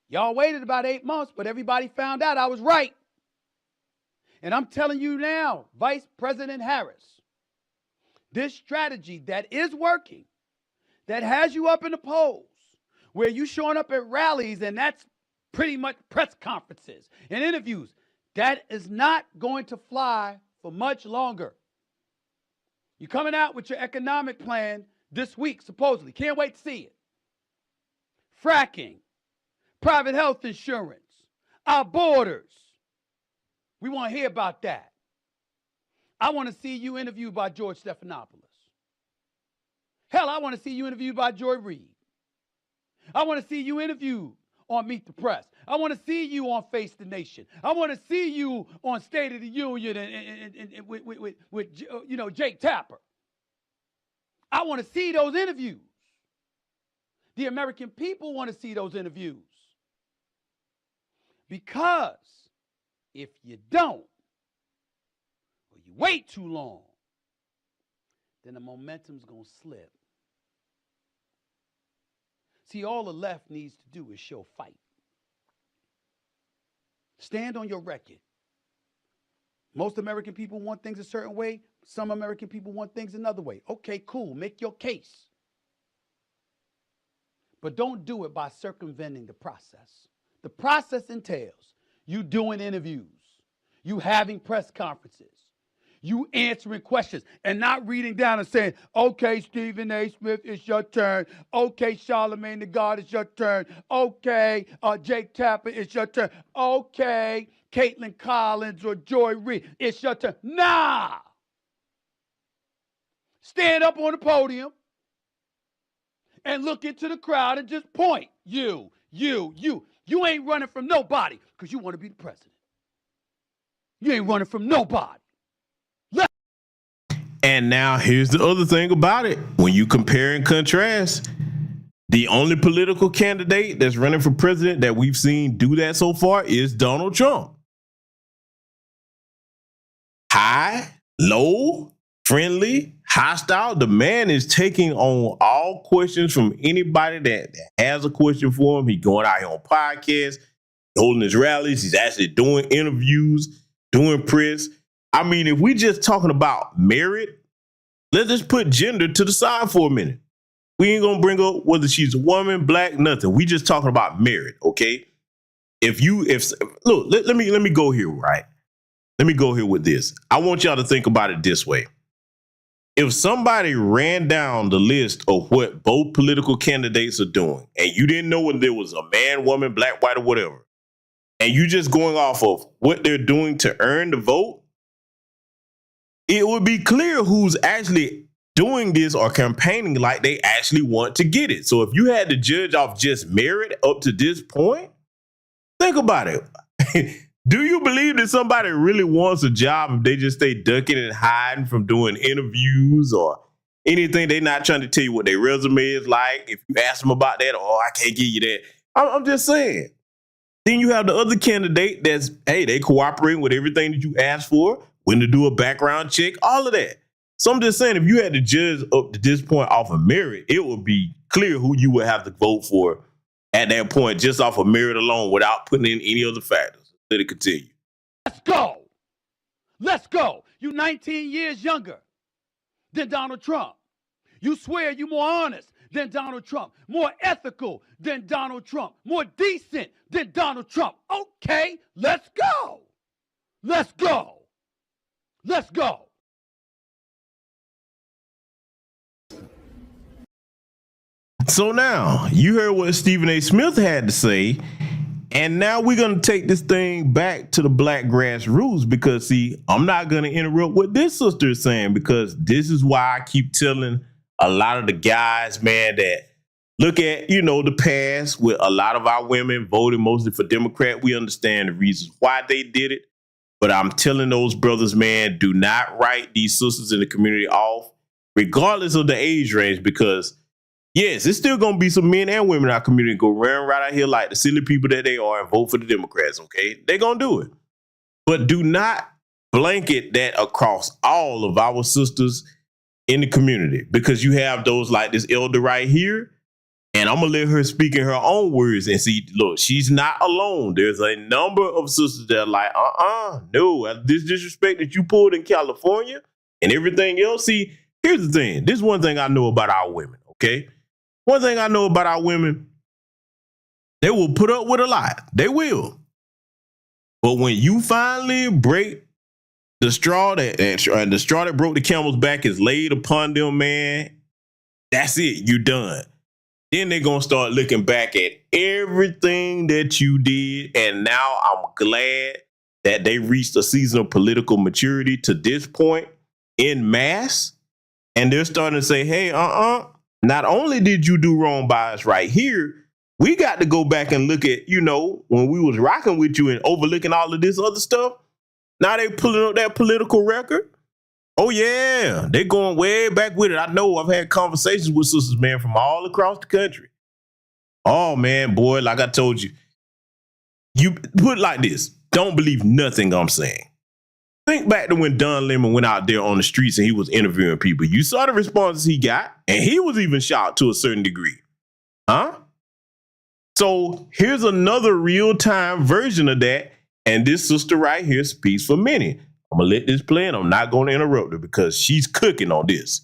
S3: Y'all waited about 8 months, but everybody found out I was right. And I'm telling you now, Vice President Harris, this strategy that is working, that has you up in the polls, where you showing up at rallies, and that's pretty much press conferences and interviews, that is not going to fly for much longer. You're coming out with your economic plan this week, supposedly. Can't wait to see it. Fracking, private health insurance, our borders. We want to hear about that. I want to see you interviewed by George Stephanopoulos. Hell, I want to see you interviewed by Joy Reid. I want to see you interviewed on Meet the Press. I want to see you on Face the Nation. I want to see you on State of the Union and with Jake Tapper. I want to see those interviews. The American people want to see those interviews. Because if you don't, or you wait too long, then the momentum's going to slip. See, all the left needs to do is show fight. Stand on your record. Most American people want things a certain way. Some American people want things another way. Okay, cool. Make your case. But don't do it by circumventing the process. The process entails you doing interviews, you having press conferences, you answering questions and not reading down and saying, okay, Stephen A. Smith, it's your turn. Okay, Charlamagne the God, it's your turn. Okay, Jake Tapper, it's your turn. Okay, Caitlin Collins or Joy Reid, it's your turn. Nah! Stand up on the podium and look into the crowd and just point. You ain't running from nobody because you want to be the president. You ain't running from nobody.
S5: And now here's the other thing about it. When you compare and contrast, the only political candidate that's running for president that we've seen do that so far is Donald Trump. High, low, friendly, hostile. The man is taking on all questions from anybody that has a question for him. He's going out here on podcasts, holding his rallies. He's actually doing interviews, doing press. I mean, if we just talking about merit, let's just put gender to the side for a minute. We ain't gonna bring up whether she's a woman, black, nothing. We just talking about merit, okay? Look, let me go here, right? Let me go here with this. I want y'all to think about it this way. If somebody ran down the list of what both political candidates are doing, and you didn't know whether there was a man, woman, black, white, or whatever, and you just going off of what they're doing to earn the vote, it would be clear who's actually doing this or campaigning like they actually want to get it. So if you had to judge off just merit up to this point, think about it. Do you believe that somebody really wants a job if they just stay ducking and hiding from doing interviews or anything? They're not trying to tell you what their resume is like. If you ask them about that, I can't give you that. I'm just saying. Then you have the other candidate that's, hey, they cooperating with everything that you asked for, when to do a background check, all of that. So I'm just saying, if you had to judge up to this point off of merit, it would be clear who you would have to vote for at that point, just off of merit alone, without putting in any other factors. Let it continue.
S3: Let's go. Let's go. You 19 years younger than Donald Trump. You swear you more honest than Donald Trump, more ethical than Donald Trump, more decent than Donald Trump. Okay, let's go. Let's go. Let's go.
S5: So now you heard what Stephen A. Smith had to say, and now we're going to take this thing back to the black grassroots because, see, I'm not going to interrupt what this sister is saying because this is why I keep telling a lot of the guys, man, that look at, the past with a lot of our women voting mostly for Democrat. We understand the reasons why they did it. But I'm telling those brothers, man, do not write these sisters in the community off, regardless of the age range, because yes, it's still going to be some men and women in our community go run right out here like the silly people that they are and vote for the Democrats, okay? They're going to do it. But do not blanket that across all of our sisters in the community, because you have those like this elder right here, and I'm going to let her speak in her own words and see, look, she's not alone. There's a number of sisters that are like, no, this disrespect that you pulled in California and everything else. See, here's the thing. This is one thing I know about our women, okay? One thing I know about our women, they will put up with a lot. They will. But when you finally break the straw that broke the camel's back is laid upon them, man, that's it. You're done. Then they're going to start looking back at everything that you did. And now I'm glad that they reached a season of political maturity to this point in mass. And they're starting to say, hey, not only did you do wrong by us right here, we got to go back and look at, when we was rocking with you and overlooking all of this other stuff. Now they pulling up that political record. Oh, yeah, they're going way back with it. I know I've had conversations with sisters, man, from all across the country. Oh, man, boy, like I told you, you put it like this. Don't believe nothing I'm saying. Think back to when Don Lemon went out there on the streets and he was interviewing people. You saw the responses he got, and he was even shocked to a certain degree. Huh? So here's another real-time version of that, and this sister right here speaks for many. I'm going to let this play, and I'm not going to interrupt her because she's cooking on this.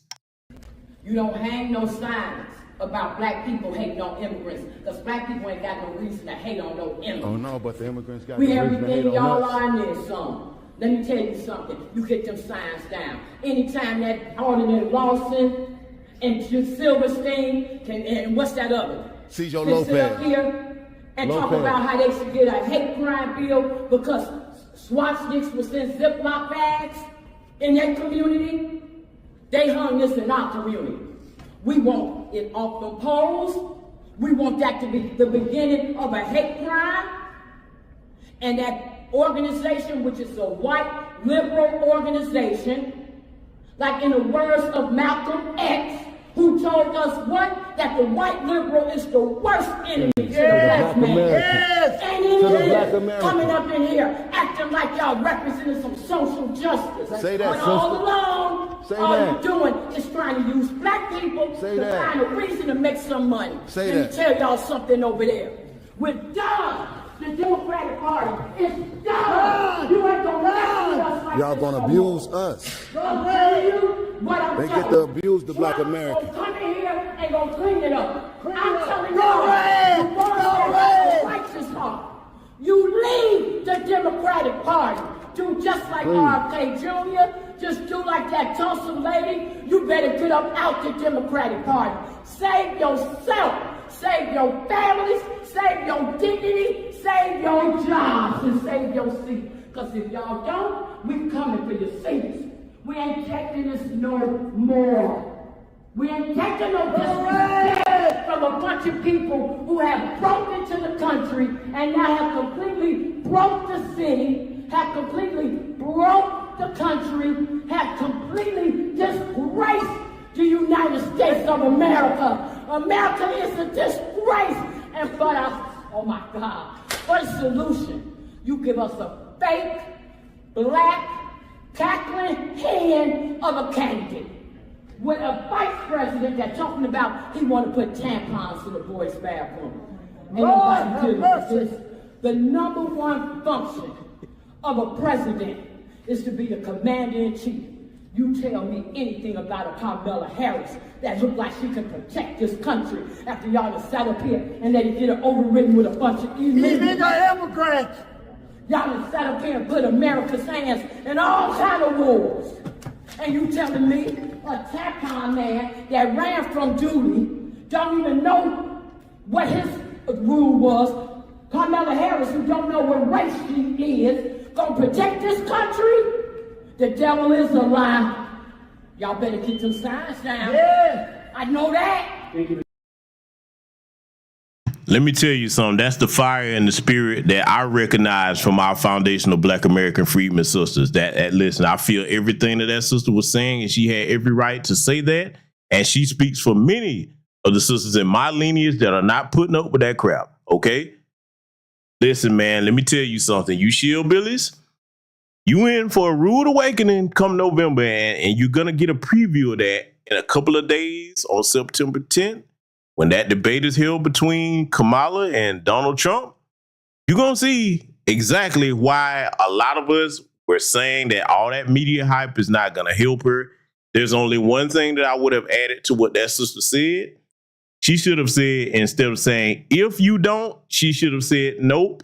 S4: You don't hang no signs about black people hating on immigrants, because black people ain't got no reason to hate on no immigrants.
S7: Oh, no, but the immigrants got
S4: we
S7: no reason to hate
S4: everything y'all
S7: on us.
S4: are in there, son. Let me tell you something. You get them signs down. Anytime that ordinary Lawson and Silverstein and what's that other?
S7: Cesar
S4: They sit up
S7: Lopez.
S4: here and talk
S7: Lopez.
S4: about how they should get a hate crime bill because swastikas was in Ziploc bags in that community. They hung this in our community. We want it off the polls. We want that to be the beginning of a hate crime. And that organization, which is a white liberal organization, like in the words of Malcolm X, who told us what? That the white liberal is the worst enemy to the black man.
S7: Yes.
S4: And
S7: To
S4: he
S7: the
S4: is
S7: black American.
S4: coming up in here acting like y'all representing some social justice.
S7: Say that,
S4: When all
S7: sister.
S4: along,
S7: Say
S4: all
S7: that.
S4: you're doing is trying to use black people
S7: Say
S4: to
S7: that.
S4: find a reason to make some money.
S7: Say
S4: Let
S7: that.
S4: me tell y'all something over there. We're done. The Democratic Party is done. You ain't gonna mess with us like
S7: Y'all
S4: this
S7: gonna
S4: no
S7: abuse
S4: more.
S7: us.
S4: I'm telling you what I'm
S7: They
S4: telling
S7: get to
S4: you.
S7: abuse the black
S4: Trump
S7: American.
S4: gonna come in here and gonna clean it up. I'm telling you,
S7: Go ahead.
S4: the ones that have a righteous heart. You leave the Democratic Party. Do just like RFK Jr. Just do like that Tulsa lady. You better get up out the Democratic Party. Save yourself. Save your families. Save your dignity. Save your jobs. And save your seat. Because if y'all don't, we coming for your seats. We ain't taking this no more. We ain't taking no disrespect from a bunch of people who have broke into the country and now have completely broke the city, have completely broke the country, have completely disgraced the United States of America. America is a disgrace. And for us, oh my God, what a solution. You give us a fake, black, cackling hand of a candidate with a vice president that's talking about he want to put tampons in the boys' bathroom. Anybody do this? The number one function of a president is to be the commander-in-chief. You tell me anything about a Kamala Harris that look like she can protect this country after y'all have sat up here and let it get her overridden with a bunch of illegal immigrants. Y'all have sat up here and put America's hands in all kind of wars. And you telling me a tampon man that ran from duty don't even know what his rule was. Kamala Harris, who don't know what race she is, gonna protect this country? The devil is a lie. Y'all better get some signs down. Yeah. I know that.
S5: Let me tell you something. That's the fire and the spirit that I recognize from our foundational Black American freedmen sisters. That listen, I feel everything that sister was saying, and she had every right to say that. And she speaks for many of the sisters in my lineage that are not putting up with that crap, okay? Listen, man, let me tell you something. You shillbillies, you in for a rude awakening come November, and you're going to get a preview of that in a couple of days on September 10th when that debate is held between Kamala and Donald Trump. You're going to see exactly why a lot of us were saying that all that media hype is not going to help her. There's only one thing that I would have added to what that sister said. She should have said, instead of saying, if you don't, she should have said, nope.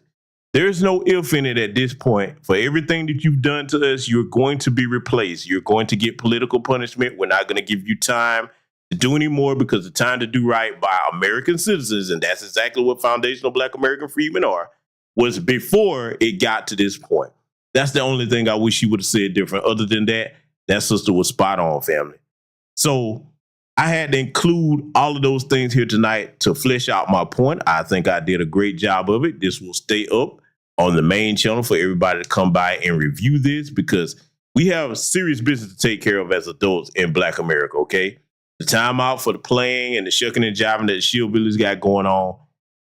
S5: There's no if in it at this point. For everything that you've done to us, you're going to be replaced. You're going to get political punishment. We're not going to give you time to do any more because the time to do right by American citizens, and that's exactly what foundational Black American freedmen are, was before it got to this point. That's the only thing I wish she would have said different. Other than that, that sister was spot on, family. So I had to include all of those things here tonight to flesh out my point. I think I did a great job of it. This will stay up on the main channel for everybody to come by and review this because we have serious business to take care of as adults in Black America, okay? The time out for the playing and the shucking and jiving that the shillbillies got going on,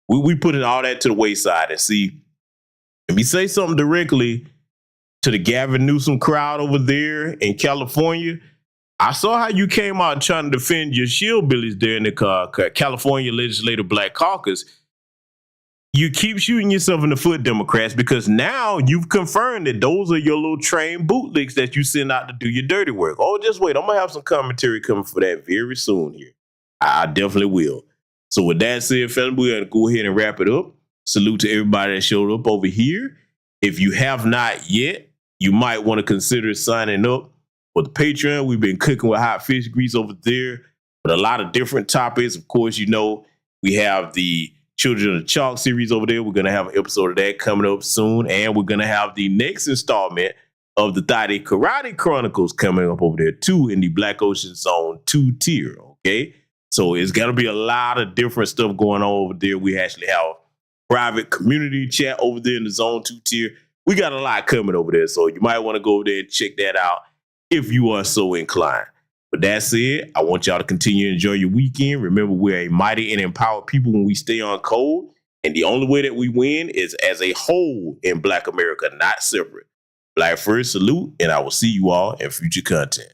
S5: we putting all that to the wayside. And see, let me say something directly to the Gavin Newsom crowd over there in California. I saw how you came out trying to defend your shillbillies there in the California Legislative Black Caucus. You keep shooting yourself in the foot, Democrats, because now you've confirmed that those are your little trained bootlicks that you send out to do your dirty work. Oh, just wait. I'm going to have some commentary coming for that very soon here. I definitely will. So with that said, fellas, we're going to go ahead and wrap it up. Salute to everybody that showed up over here. If you have not yet, you might want to consider signing up for the Patreon. We've been cooking with hot fish grease over there with a lot of different topics. Of course, you know, we have the Children of the Chalk series over there. We're going to have an episode of that coming up soon. And we're going to have the next installment of the Thotty Karate Chronicles coming up over there too in the Black Ocean Zone 2 tier. Okay. So it's going to be a lot of different stuff going on over there. We actually have private community chat over there in the Zone 2 tier. We got a lot coming over there. So you might want to go over there and check that out if you are so inclined. But that said, I want y'all to continue to enjoy your weekend. Remember, we're a mighty and empowered people when we stay on code. And the only way that we win is as a whole in Black America, not separate. Black first, salute, and I will see you all in future content.